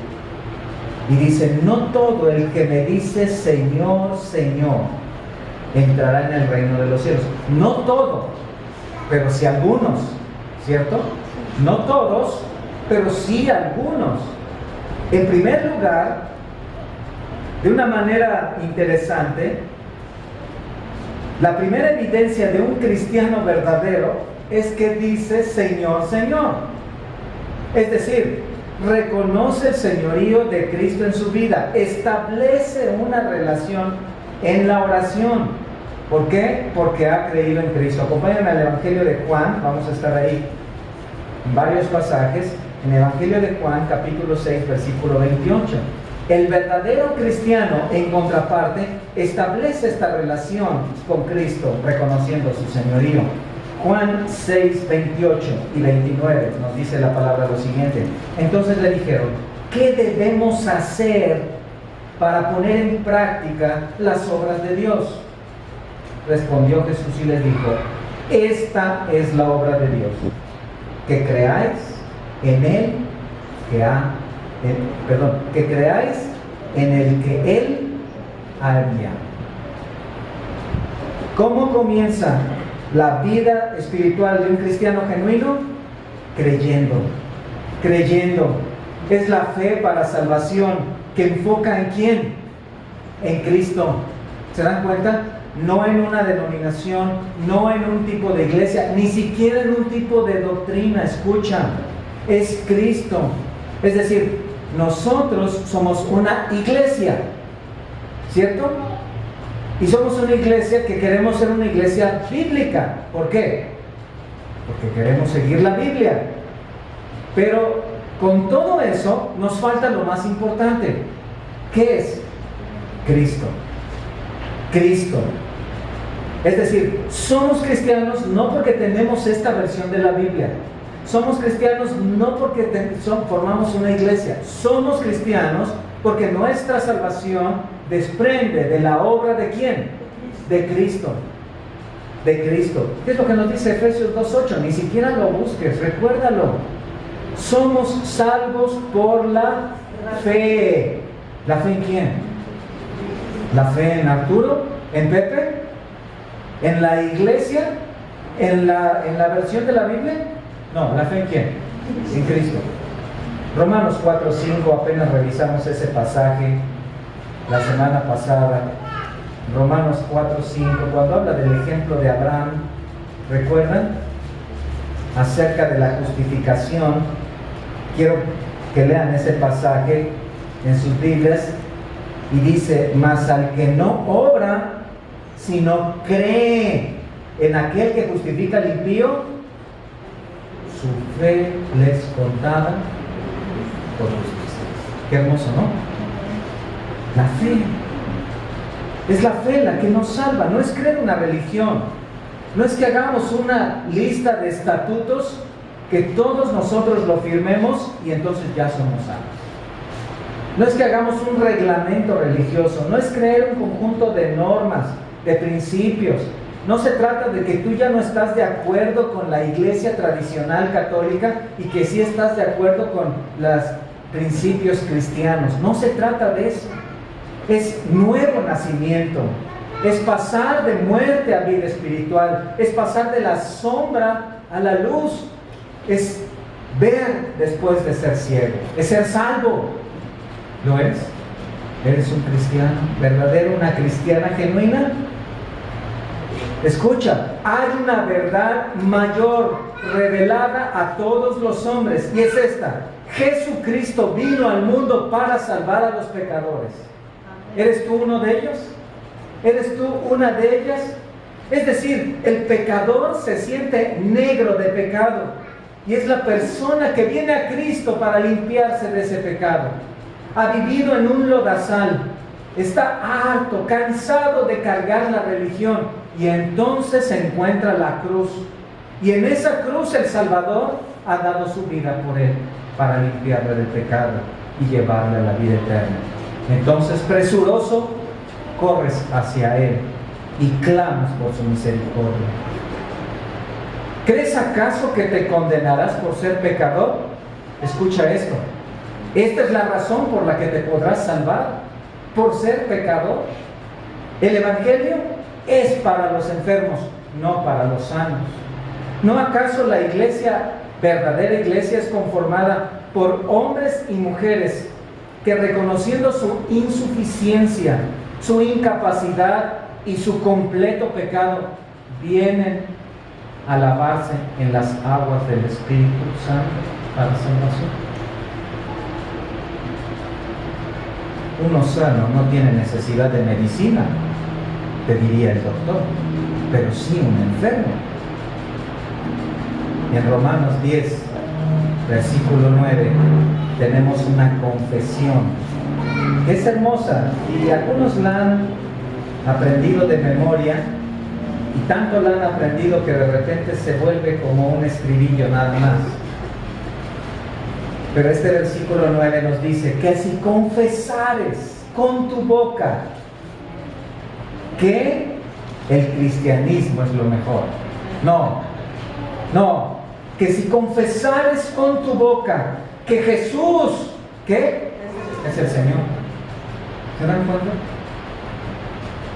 y dice: no todo el que me dice Señor, Señor entrará en el reino de los cielos. No todo, pero sí algunos, ¿cierto? No todos, pero sí algunos. En primer lugar, de una manera interesante, la primera evidencia de un cristiano verdadero es que dice Señor, Señor. Es decir, reconoce el señorío de Cristo en su vida, establece una relación en la oración. ¿Por qué? Porque ha creído en Cristo. Acompáñenme al Evangelio de Juan, vamos a estar ahí en varios pasajes. En el Evangelio de Juan, capítulo 6, versículo 28. El verdadero cristiano, en contraparte, establece esta relación con Cristo, reconociendo su señorío. Juan 6, 28 y 29 nos dice la palabra lo siguiente: entonces le dijeron, ¿qué debemos hacer para poner en práctica las obras de Dios? Respondió Jesús y les dijo: esta es la obra de Dios, que creáis en Él que creáis en el que Él ha enviado. ¿Cómo comienza la vida espiritual de un cristiano genuino? Creyendo. Es la fe para salvación que enfoca ¿en quién? En Cristo. ¿Se dan cuenta? no en una denominación, no en un tipo de iglesia, ni siquiera en un tipo de doctrina. Escucha, es Cristo. Es decir, nosotros somos una iglesia, ¿cierto? Y somos una iglesia que queremos ser una iglesia bíblica. ¿Por qué? Porque queremos seguir la Biblia. Pero con todo eso nos falta lo más importante. ¿Qué es? Cristo. Cristo. Es decir, somos cristianos no porque tenemos esta versión de la Biblia. Somos cristianos no porque formamos una iglesia. Somos cristianos porque nuestra salvación desprende de la obra ¿de quién? De Cristo. De Cristo. ¿Qué es lo que nos dice Efesios 2:8? Ni siquiera lo busques, recuérdalo. Somos salvos por la fe. ¿La fe en quién? ¿La fe en Arturo? ¿En Pepe? ¿En la iglesia? ¿En la versión de la Biblia? No, ¿la fe en quién? En Cristo. Romanos 4:5, apenas revisamos ese pasaje la semana pasada. Romanos 4:5, cuando habla del ejemplo de Abraham, ¿recuerdan? Acerca de la justificación. Quiero que lean ese pasaje en sus Biblias. Y dice, mas al que no obra, sino cree en aquel que justifica al impío, su fe les contada por justicia. Qué hermoso, ¿no? La fe. Es la fe la que nos salva. No es creer una religión. No es que hagamos una lista de estatutos que todos nosotros lo firmemos y entonces ya somos salvos. No es que hagamos un reglamento religioso. No es creer un conjunto de normas, de principios. No se trata de que tú ya no estás de acuerdo con la iglesia tradicional católica y que sí estás de acuerdo con los principios cristianos. No se trata de eso. Es nuevo nacimiento. Es pasar de muerte a vida espiritual. Es pasar de la sombra a la luz. Es ver después de ser ciego. Es ser salvo. ¿Lo eres? ¿Eres un cristiano verdadero, una cristiana genuina? Escucha, hay una verdad mayor revelada a todos los hombres y es esta: Jesucristo vino al mundo para salvar a los pecadores. ¿Eres tú uno de ellos? ¿Eres tú una de ellas? Es decir, el pecador se siente negro de pecado y es la persona que viene a Cristo para limpiarse de ese pecado. Ha vivido en un lodazal, está harto, cansado de cargar la religión y entonces se encuentra la cruz. Y en esa cruz el Salvador ha dado su vida por él para limpiarle del pecado y llevarle a la vida eterna. Entonces, presuroso, corres hacia él y clamas por su misericordia. ¿Crees acaso que te condenarás por ser pecador? Escucha esto. Esta es la razón por la que te podrás salvar, por ser pecador. El Evangelio es para los enfermos, no para los sanos. ¿No acaso la iglesia, verdadera iglesia, es conformada por hombres y mujeres que, reconociendo su insuficiencia, su incapacidad y su completo pecado, vienen a lavarse en las aguas del Espíritu Santo para salvación? Uno sano no tiene necesidad de medicina, te diría el doctor, pero sí un enfermo. En Romanos 10, versículo 9, tenemos una confesión que es hermosa y algunos la han aprendido de memoria y tanto la han aprendido que de repente se vuelve como un estribillo nada más. Pero este versículo 9 nos dice que si confesares con tu boca que el cristianismo es lo mejor. No, que si confesares con tu boca que Jesús, ¿qué? Es el Señor. ¿Se dan cuenta?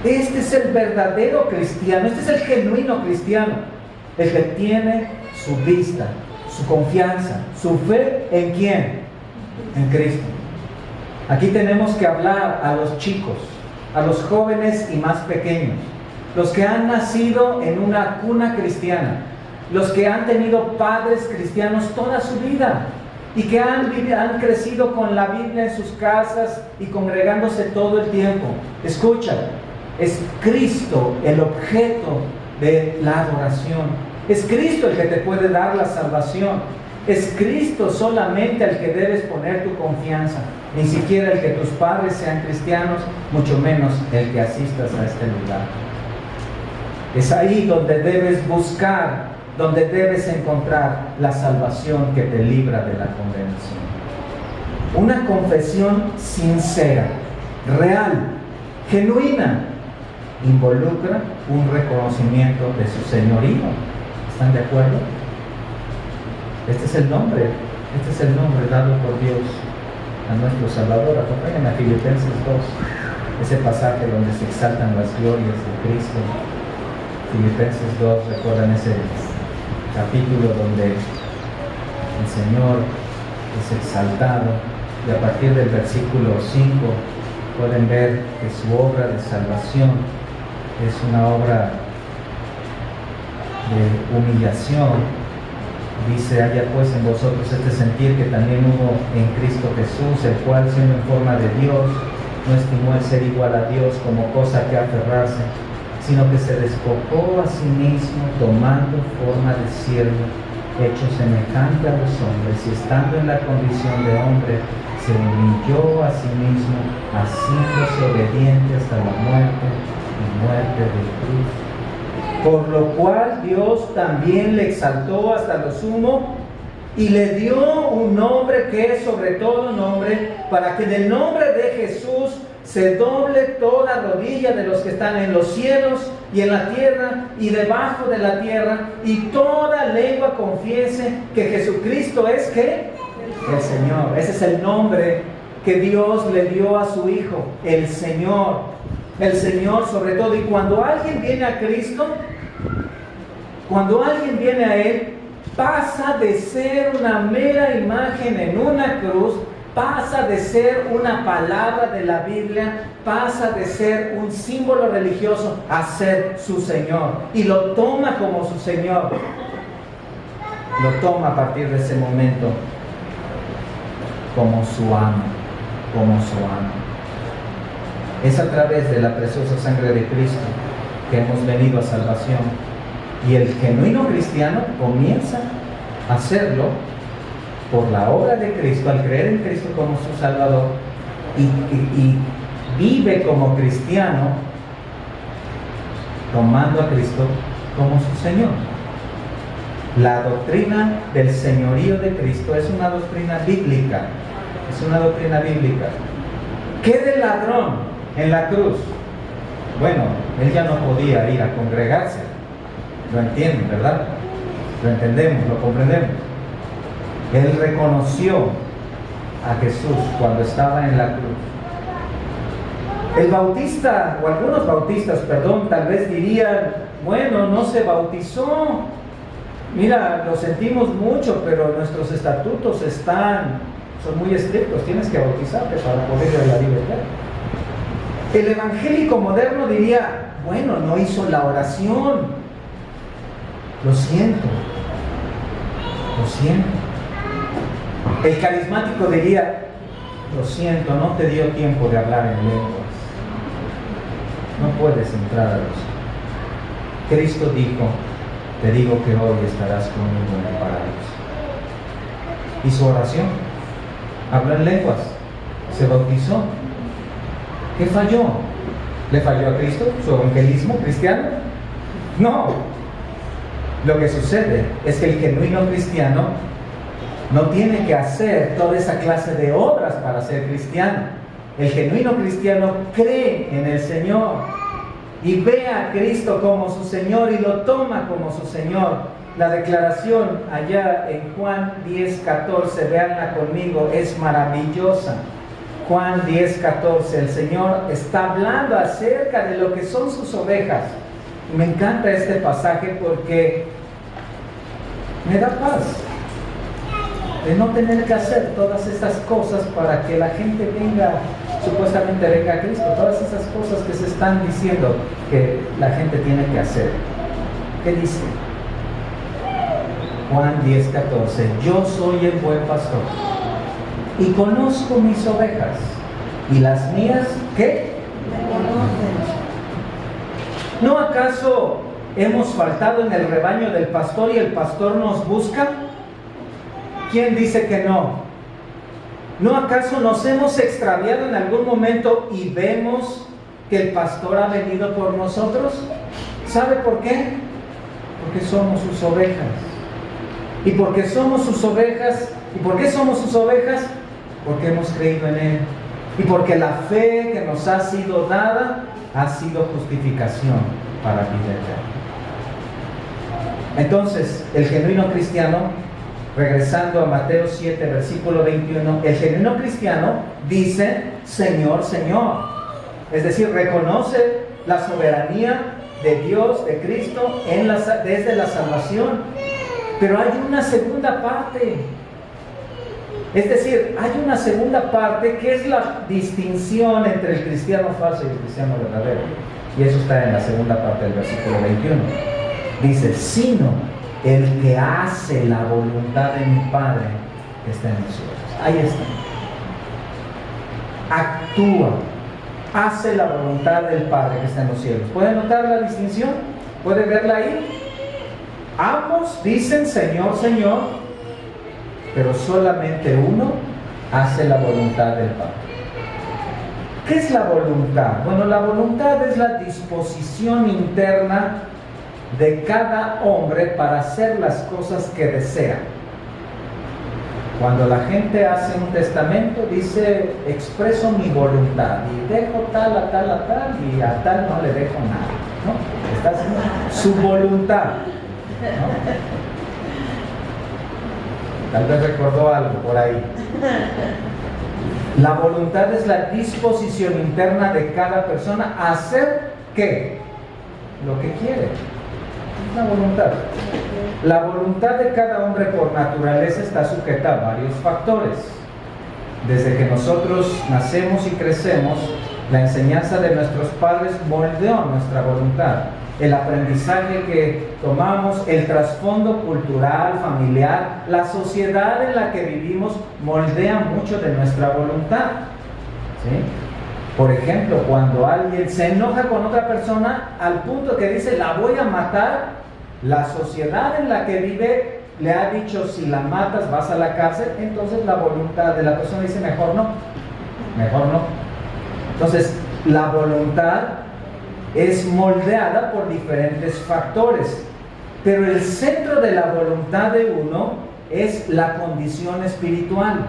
Este es el verdadero cristiano, este es el genuino cristiano, el que tiene su vista, su confianza, su fe ¿en quién? En Cristo. Aquí tenemos que hablar a los chicos, a los jóvenes y más pequeños. los que han nacido en una cuna cristiana, los que han tenido padres cristianos toda su vida y que han crecido con la Biblia en sus casas y congregándose todo el tiempo. Escucha, es Cristo el objeto de la adoración. Es Cristo el que te puede dar la salvación. Es Cristo solamente al que debes poner tu confianza. Ni siquiera el que tus padres sean cristianos, mucho menos el que asistas a este lugar. Es ahí donde debes buscar, donde debes encontrar la salvación que te libra de la condenación. Una confesión sincera, real, genuina, involucra un reconocimiento de su señorío. ¿Están de acuerdo? Este es el nombre dado por Dios a nuestro Salvador. Acompáñenme a Filipenses 2, ese pasaje donde se exaltan las glorias de Cristo. Filipenses 2, recuerdan ese capítulo donde el Señor es exaltado, y a partir del versículo 5 pueden ver que su obra de salvación es una obra de humillación. Dice: haya pues en vosotros este sentir que también hubo en Cristo Jesús, el cual, siendo en forma de Dios, no estimó el ser igual a Dios como cosa que aferrarse, sino que se despojó a sí mismo, tomando forma de siervo, hecho semejante a los hombres, y estando en la condición de hombre, se humilló a sí mismo, haciéndose obediente hasta la muerte y muerte de cruz. Por lo cual Dios también le exaltó hasta lo sumo y le dio un nombre que es sobre todo nombre, para que en el nombre de Jesús se doble toda rodilla de los que están en los cielos y en la tierra y debajo de la tierra, y toda lengua confiese que Jesucristo es ¿qué? El Señor. Ese es el nombre que Dios le dio a su Hijo, el Señor. El Señor sobre todo. Y cuando alguien viene a Cristo, cuando alguien viene a Él, pasa de ser una mera imagen en una cruz, pasa de ser una palabra de la Biblia, pasa de ser un símbolo religioso a ser su Señor. Y lo toma como su Señor. Lo toma a partir de ese momento como su amo, como su amo. Es a través de la preciosa sangre de Cristo que hemos venido a salvación. Y el genuino cristiano comienza a hacerlo por la obra de Cristo, al creer en Cristo como su Salvador, y vive como cristiano, tomando a Cristo como su Señor. La doctrina del señorío de Cristo es una doctrina bíblica. Es una doctrina bíblica. ¿Qué del ladrón en la cruz? Bueno, él ya no podía ir a congregarse. Lo entienden, ¿verdad? Lo entendemos, lo comprendemos. Él reconoció a Jesús cuando estaba en la cruz. El bautista, o algunos bautistas, perdón, tal vez dirían: bueno, no se bautizó. Mira, lo sentimos mucho, pero nuestros estatutos son muy estrictos. Tienes que bautizarte para poder ir a la libertad. El evangélico moderno diría: bueno, no hizo la oración. Lo siento. Lo siento. El carismático diría: lo siento, no te dio tiempo de hablar en lenguas. No puedes entrar a los... Cristo dijo: te digo que hoy estarás conmigo en el paraíso. Y su oración, habló en lenguas, se bautizó. ¿Qué falló? ¿Le falló a Cristo su evangelismo cristiano? No. Lo que sucede es que el genuino cristiano no tiene que hacer toda esa clase de obras para ser cristiano. El genuino cristiano cree en el Señor y ve a Cristo como su Señor y lo toma como su Señor. La declaración allá en Juan 10:14, véanla conmigo, es maravillosa. Juan 10:14, el Señor está hablando acerca de lo que son sus ovejas. Me encanta este pasaje porque me da paz de no tener que hacer todas estas cosas para que la gente venga supuestamente venga a Cristo. Todas esas cosas que se están diciendo que la gente tiene que hacer. ¿Qué dice? Juan 10:14. Yo soy el buen pastor y conozco mis ovejas, y las mías, ¿qué? Me conocen. ¿No acaso hemos faltado en el rebaño del pastor y el pastor nos busca? ¿Quién dice que no? ¿No acaso nos hemos extraviado en algún momento y vemos que el pastor ha venido por nosotros? ¿Sabe por qué? Porque somos sus ovejas. ¿Y porque somos sus ovejas? ¿Y por qué somos sus ovejas? Porque hemos creído en Él. Y porque la fe que nos ha sido dada ha sido justificación para vida eterna. Entonces, el genuino cristiano, regresando a Mateo 7, versículo 21, el genuino cristiano dice, Señor, Señor. Es decir, reconoce la soberanía de Dios, de Cristo, desde la salvación. Pero hay una segunda parte. Es decir, hay una segunda parte que es la distinción entre el cristiano falso y el cristiano verdadero. Y eso está en la segunda parte del versículo 21. Dice, sino el que hace la voluntad de mi Padre que está en los cielos. Ahí está. Actúa, hace la voluntad del Padre que está en los cielos. ¿Puede notar la distinción? ¿Puede verla ahí? Ambos dicen Señor, Señor, pero solamente uno hace la voluntad del Padre. ¿Qué es la voluntad? Bueno, la voluntad es la disposición interna de cada hombre para hacer las cosas que desea. Cuando la gente hace un testamento, dice, expreso mi voluntad y dejo tal a tal a tal y a tal no le dejo nada, ¿no? Está haciendo su voluntad, ¿no? Tal vez recordó algo por ahí. La voluntad es la disposición interna de cada persona a hacer ¿qué? Lo que quiere. Es la voluntad. La voluntad de cada hombre por naturaleza está sujeta a varios factores. Desde que nosotros nacemos y crecemos, la enseñanza de nuestros padres moldeó nuestra voluntad. El aprendizaje que tomamos, el trasfondo cultural, familiar, la sociedad en la que vivimos moldea mucho de nuestra voluntad. ¿Sí? Por ejemplo, cuando alguien se enoja con otra persona al punto que dice, la voy a matar, la sociedad en la que vive le ha dicho, si la matas vas a la cárcel. Entonces la voluntad de la persona dice, mejor no, mejor no. Entonces, la voluntad es moldeada por diferentes factores, pero el centro de la voluntad de uno es la condición espiritual.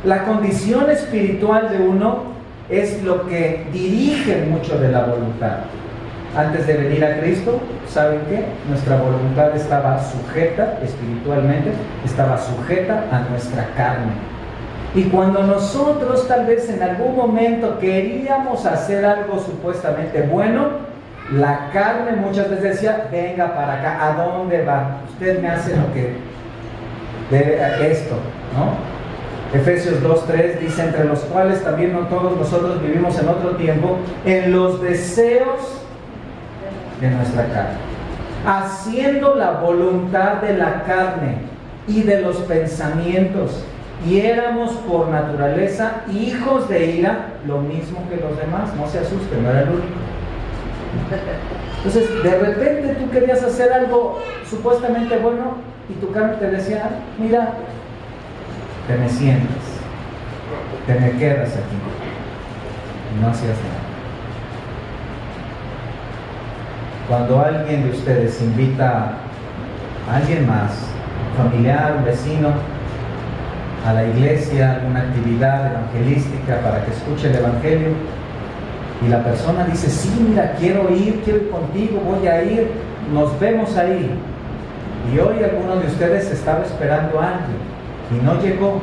La condición espiritual de uno es lo que dirige mucho de la voluntad. Antes de venir a Cristo, ¿saben qué? Nuestra voluntad estaba sujeta espiritualmente, estaba sujeta a nuestra carne. Y cuando nosotros tal vez en algún momento queríamos hacer algo supuestamente bueno, la carne muchas veces decía, venga para acá, ¿a dónde va? Usted me hace lo que debe, esto, ¿no? Efesios 2:3 dice, entre los cuales también no todos nosotros vivimos en otro tiempo, en los deseos de nuestra carne, haciendo la voluntad de la carne y de los pensamientos. Y éramos por naturaleza hijos de ira, lo mismo que los demás. No se asusten, no era el único. Entonces, de repente tú querías hacer algo supuestamente bueno y tu carne te decía, mira, te me sientas, te me quedas aquí. Y no hacías nada. Cuando alguien de ustedes invita a alguien más, un familiar, un vecino, a la iglesia, alguna actividad evangelística para que escuche el evangelio, y la persona dice, sí, mira, quiero ir contigo, voy a ir, nos vemos ahí, y hoy alguno de ustedes estaba esperando a alguien y no llegó.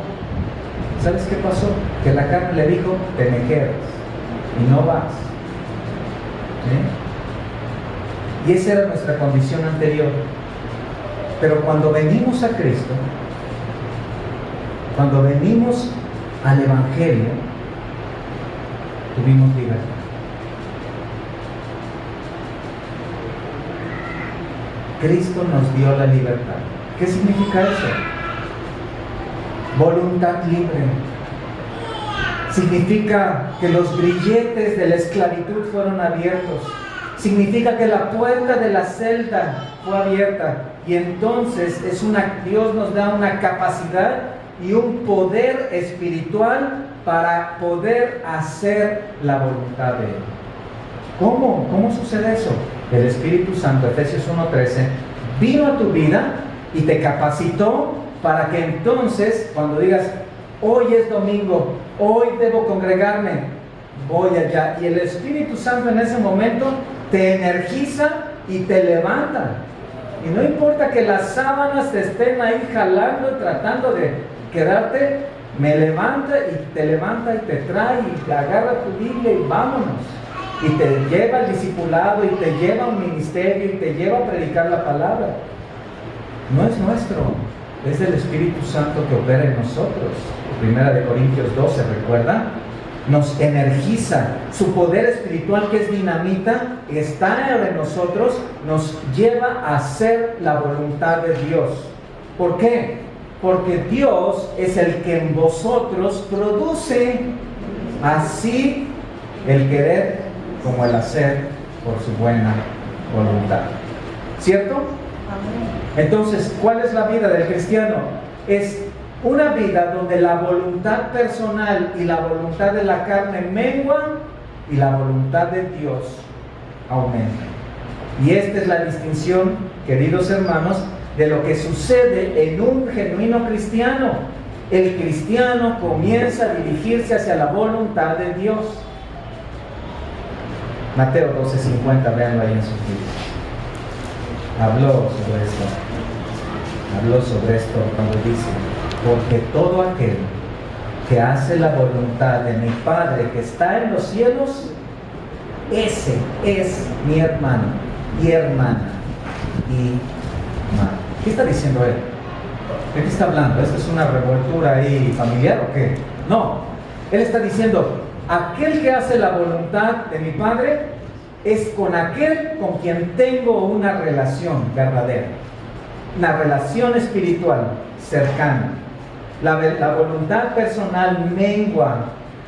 ¿Sabes qué pasó? Que la carne le dijo, te me quedas y no vas. ¿Sí? Y esa era nuestra condición anterior. Pero cuando venimos a Cristo, cuando venimos al Evangelio, tuvimos libertad. Cristo nos dio la libertad. ¿Qué significa eso? Voluntad libre. Significa que los grilletes de la esclavitud fueron abiertos. Significa que la puerta de la celda fue abierta. Y entonces Dios nos da una capacidad y un poder espiritual para poder hacer la voluntad de Él. ¿Cómo sucede eso? El Espíritu Santo, Efesios 1:13, vino a tu vida y te capacitó para que entonces, cuando digas, hoy es domingo, hoy debo congregarme, voy allá. Y el Espíritu Santo en ese momento te energiza y te levanta. Y no importa que las sábanas te estén ahí jalando, tratando de quedarte, me levanta y te trae y te agarra tu Biblia y vámonos. Y te lleva al discipulado y te lleva a un ministerio y te lleva a predicar la palabra. No es nuestro, es del Espíritu Santo que opera en nosotros. 1 Corintios 12, ¿recuerda? Nos energiza. Su poder espiritual, que es dinamita, está en nosotros, nos lleva a hacer la voluntad de Dios. ¿Por qué? Porque Dios es el que en vosotros produce así el querer como el hacer por su buena voluntad. ¿Cierto? Entonces, ¿cuál es la vida del cristiano? Es una vida donde la voluntad personal y la voluntad de la carne menguan y la voluntad de Dios aumenta. Y esta es la distinción, queridos hermanos, de lo que sucede en un genuino cristiano. El cristiano comienza a dirigirse hacia la voluntad de Dios. Mateo 12:50, véanlo ahí en sus libros. Habló sobre esto cuando dice: porque todo aquel que hace la voluntad de mi Padre que está en los cielos, ese es mi hermano y hermana y madre. ¿Qué está diciendo él? ¿De qué está hablando? ¿Esto es una revoltura ahí familiar o qué? No, él está diciendo: aquel que hace la voluntad de mi Padre es con aquel con quien tengo una relación verdadera, una relación espiritual cercana. La voluntad personal mengua,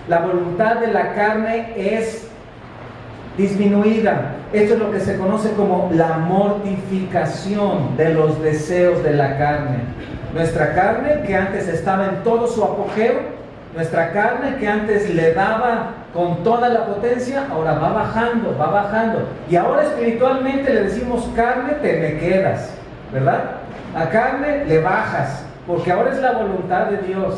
la voluntad de la carne es disminuida. Esto es lo que se conoce como la mortificación de los deseos de la carne. Nuestra carne, que antes estaba en todo su apogeo, nuestra carne que antes le daba con toda la potencia, ahora va bajando. Y ahora espiritualmente le decimos: carne, te me quedas, ¿verdad? A carne le bajas, porque ahora es la voluntad de Dios.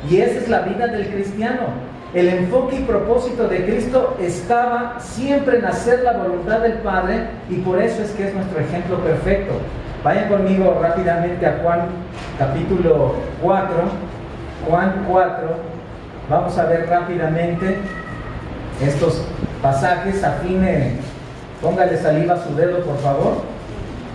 Y esa es la vida del cristiano. El enfoque y propósito de Cristo estaba siempre en hacer la voluntad del Padre, y por eso es que es nuestro ejemplo perfecto. Vayan conmigo rápidamente a Juan capítulo 4. Juan 4, vamos a ver rápidamente estos pasajes. Póngale saliva a su dedo, por favor,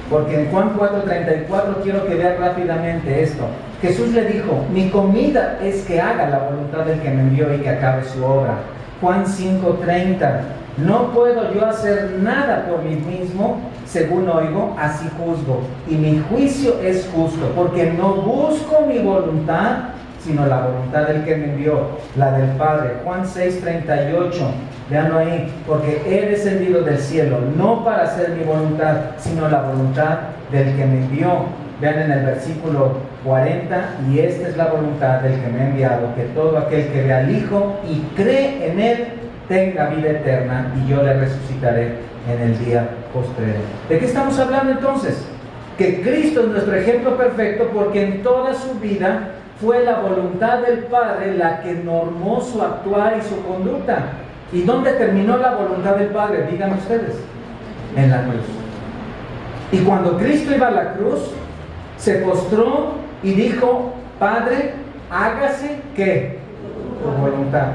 porque en Juan 4:34 quiero que vean rápidamente esto. Jesús le dijo: mi comida es que haga la voluntad del que me envió y que acabe su obra. Juan 5:30, no puedo yo hacer nada por mí mismo, según oigo, así juzgo, y mi juicio es justo, porque no busco mi voluntad, sino la voluntad del que me envió, la del Padre. Juan 6:38, véanlo ahí: porque he descendido del cielo, no para hacer mi voluntad, sino la voluntad del que me envió. Vean en el versículo 40, y esta es la voluntad del que me ha enviado, que todo aquel que ve al Hijo y cree en Él, tenga vida eterna, y yo le resucitaré en el día postrero. ¿De qué estamos hablando entonces? Que Cristo es nuestro ejemplo perfecto, porque en toda su vida fue la voluntad del Padre la que normó su actuar y su conducta. ¿Y dónde terminó la voluntad del Padre? Digan ustedes. En la cruz. Y cuando Cristo iba a la cruz, se postró y dijo: Padre, hágase ¿qué? Tu voluntad.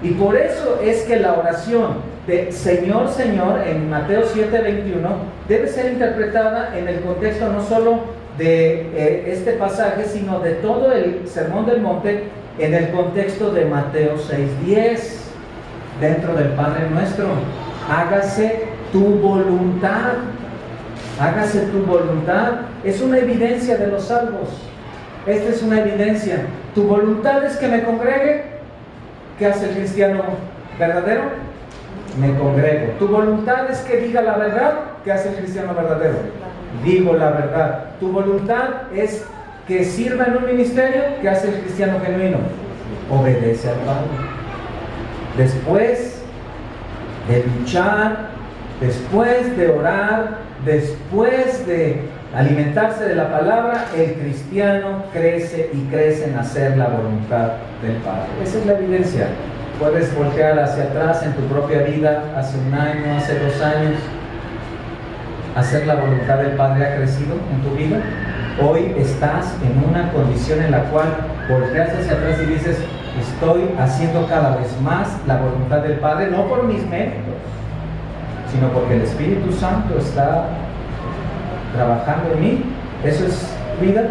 Y por eso es que la oración de Señor, Señor, en Mateo 7:21, debe ser interpretada en el contexto no solo de este pasaje, sino de todo el Sermón del Monte, en el contexto de Mateo 6:10. dentro del Padre Nuestro. Hágase tu voluntad. Hágase tu voluntad. Es una evidencia de los salvos. Esta es una evidencia. ¿Tu voluntad es que me congregue? ¿Qué hace el cristiano verdadero? Me congrego. ¿Tu voluntad es que diga la verdad? ¿Qué hace el cristiano verdadero? Digo la verdad. ¿Tu voluntad es que sirva en un ministerio? ¿Qué hace el cristiano genuino? Obedece al Padre. Después de luchar, después de orar, después de alimentarse de la palabra, el cristiano crece y crece en hacer la voluntad del Padre. Esa es la evidencia. Puedes voltear hacia atrás en tu propia vida, hace un año, hace 2 años. ¿Hacer la voluntad del Padre ha crecido en tu vida? Hoy estás en una condición en la cual volteas hacia atrás y dices, estoy haciendo cada vez más la voluntad del Padre, no por mis méritos, sino porque el Espíritu Santo está trabajando en mí. Eso es vida.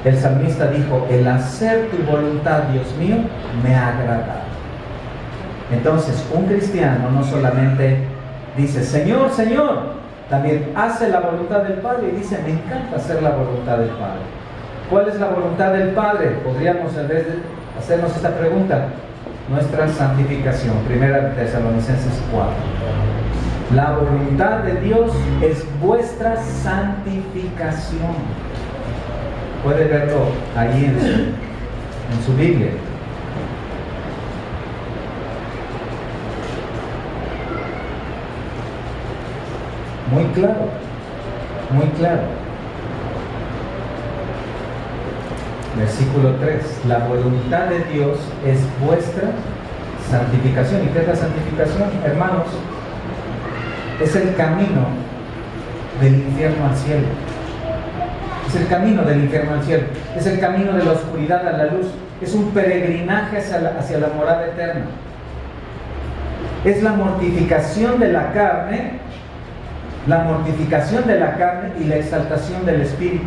El salmista dijo, el hacer tu voluntad, Dios mío, me ha agradado. Entonces, un cristiano no solamente dice, Señor, Señor, también hace la voluntad del Padre y dice, me encanta hacer la voluntad del Padre. ¿Cuál es la voluntad del Padre? Podríamos en vez de hacernos esta pregunta, nuestra santificación. 1 Tesalonicenses 4. La voluntad de Dios es vuestra santificación. Puede verlo ahí en su Biblia. Muy claro, muy claro. Versículo 3. La voluntad de Dios es vuestra santificación. ¿Y qué es la santificación, hermanos? Es el camino del infierno al cielo. Es el camino del infierno al cielo. Es el camino de la oscuridad a la luz. Es un peregrinaje hacia la morada eterna. Es la mortificación de la carne. La mortificación de la carne y la exaltación del espíritu.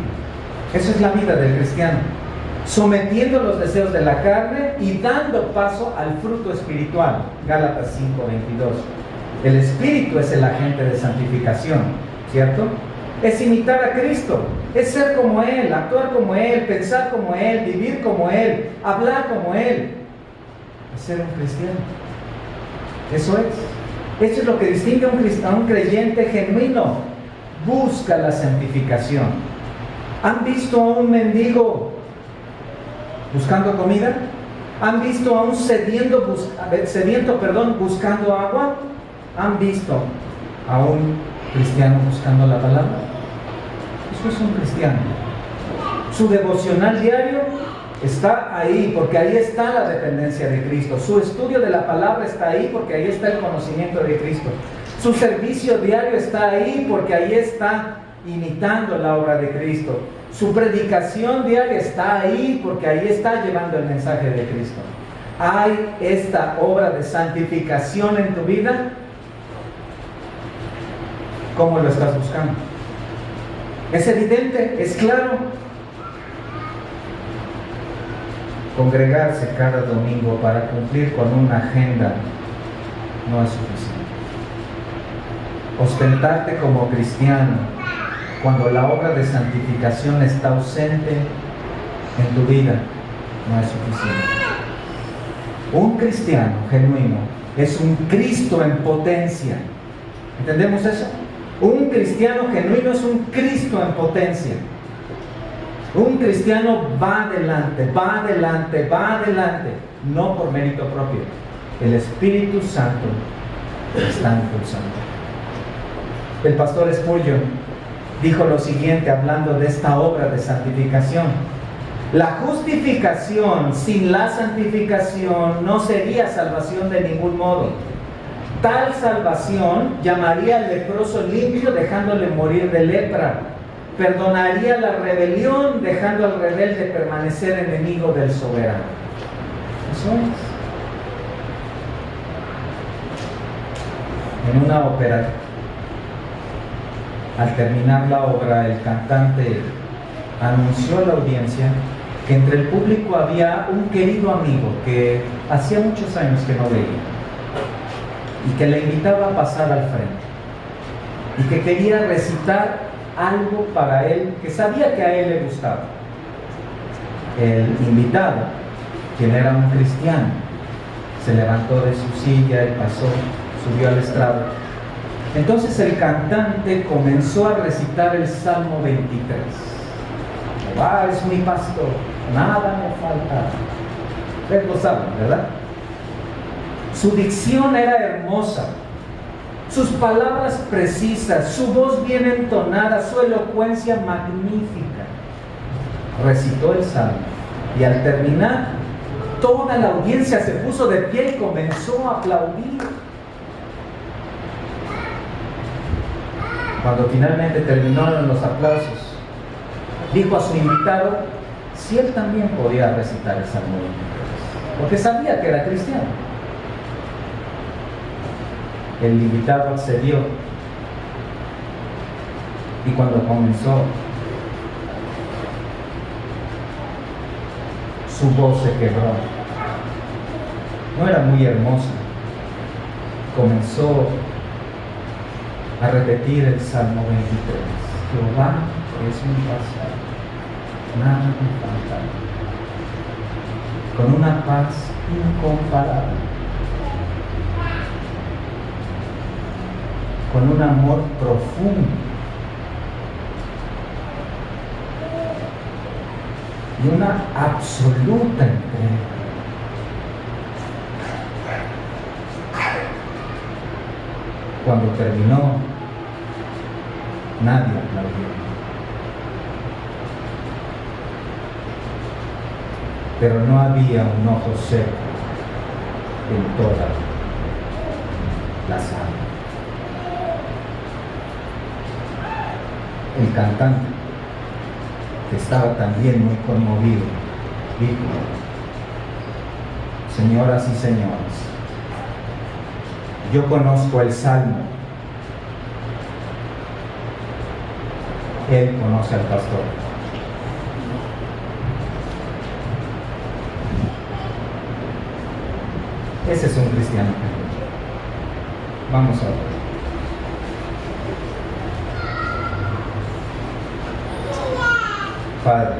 Eso es la vida del cristiano. Sometiendo los deseos de la carne y dando paso al fruto espiritual. Gálatas 5:22. El espíritu es el agente de santificación, ¿cierto? Es imitar a Cristo, es ser como Él, actuar como Él, pensar como Él, vivir como Él, hablar como Él. Es ser un cristiano. Eso es. Eso es lo que distingue a un creyente genuino. Busca la santificación. ¿Han visto a un mendigo buscando comida? ¿Han visto a un sediento buscando agua? ¿Han visto a un cristiano buscando la palabra? Eso es un cristiano. Su devocional diario está ahí porque ahí está la dependencia de Cristo. Su estudio de la palabra está ahí porque ahí está el conocimiento de Cristo. Su servicio diario está ahí porque ahí está imitando la obra de Cristo. Su predicación diaria está ahí porque ahí está llevando el mensaje de Cristo. ¿Hay esta obra de santificación en tu vida? ¿Cómo lo estás buscando? ¿Es evidente? ¿Es claro? Congregarse cada domingo para cumplir con una agenda no es suficiente. Ostentarte como cristiano cuando la obra de santificación está ausente en tu vida no es suficiente. Un cristiano genuino es un Cristo en potencia. ¿Entendemos eso? Un cristiano genuino es un Cristo en potencia. Un cristiano va adelante, va adelante, va adelante, no por mérito propio. El Espíritu Santo está impulsando. El pastor Spurgeon dijo lo siguiente hablando de esta obra de santificación: la justificación sin la santificación no sería salvación de ningún modo. Tal salvación llamaría al leproso limpio dejándole morir de lepra. Perdonaría la rebelión dejando al rebelde permanecer enemigo del soberano. Eso es. En una ópera, al terminar la obra, el cantante anunció a la audiencia que entre el público había un querido amigo que hacía muchos años que no veía. y que le invitaba a pasar al frente y que quería recitar algo para él que sabía que a él le gustaba. El invitado, quien era un cristiano, se levantó de su silla y pasó, subió al estrado. Entonces el cantante comenzó a recitar el Salmo 23. Jehová es mi pastor, nada me falta. Ustedes lo saben, ¿verdad? Su dicción era hermosa, sus palabras precisas, su voz bien entonada, su elocuencia magnífica. Recitó el Salmo y al terminar, toda la audiencia se puso de pie y comenzó a aplaudir. Cuando finalmente terminaron los aplausos, dijo a su invitado si él también podía recitar el Salmo 23, porque sabía que era cristiano. El invitado accedió y cuando comenzó, su voz se quebró. No era muy hermosa. Comenzó a repetir el Salmo 23. Jehová es mi pastor, nada me falta. Con una paz incomparable, con un amor profundo y una absoluta entrega. Cuando terminó, nadie aplaudió. Pero no había un ojo seco en toda la sala. El cantante, que estaba también muy conmovido, dijo: señoras y señores, yo conozco el Salmo. Él conoce al pastor. Ese es un cristiano. Vamos a ver. Padre,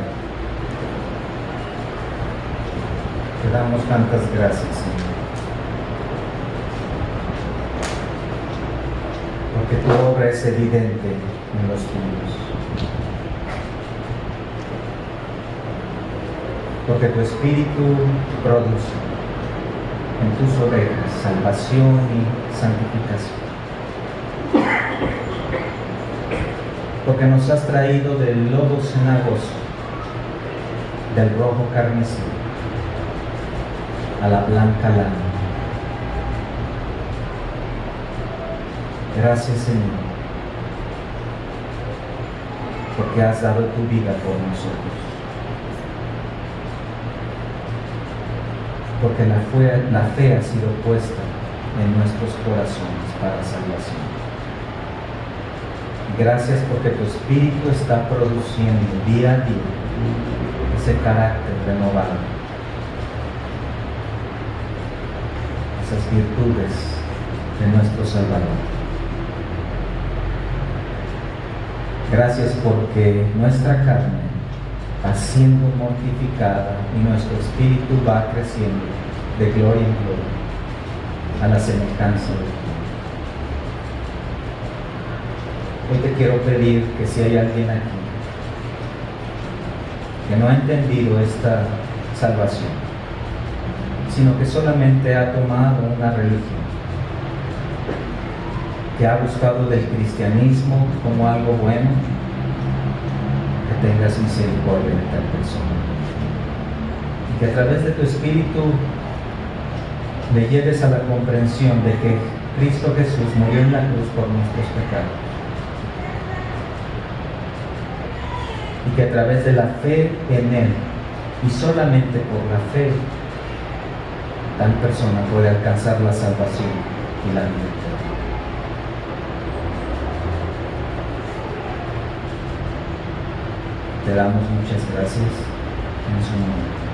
te damos tantas gracias, Señor, porque tu obra es evidente en los tuyos, porque tu Espíritu produce en tus ovejas salvación y santificación, porque nos has traído del lodo cenagoso, del rojo carmesí, a la blanca lana. Gracias, Señor, porque has dado tu vida por nosotros, porque la fe ha sido puesta en nuestros corazones para salvación. Gracias porque tu Espíritu está produciendo día a día ese carácter renovado, esas virtudes de nuestro Salvador. Gracias porque nuestra carne va siendo mortificada y nuestro espíritu va creciendo de gloria en gloria a la semejanza de ti. Hoy te quiero pedir que si hay alguien aquí que no ha entendido esta salvación, sino que solamente ha tomado una religión, que ha buscado del cristianismo como algo bueno, que tengas misericordia de tal persona y que a través de tu Espíritu le lleves a la comprensión de que Cristo Jesús murió en la cruz por nuestros pecados y que a través de la fe en Él y solamente por la fe tal persona puede alcanzar la salvación y la vida. Te damos muchas gracias en su nombre.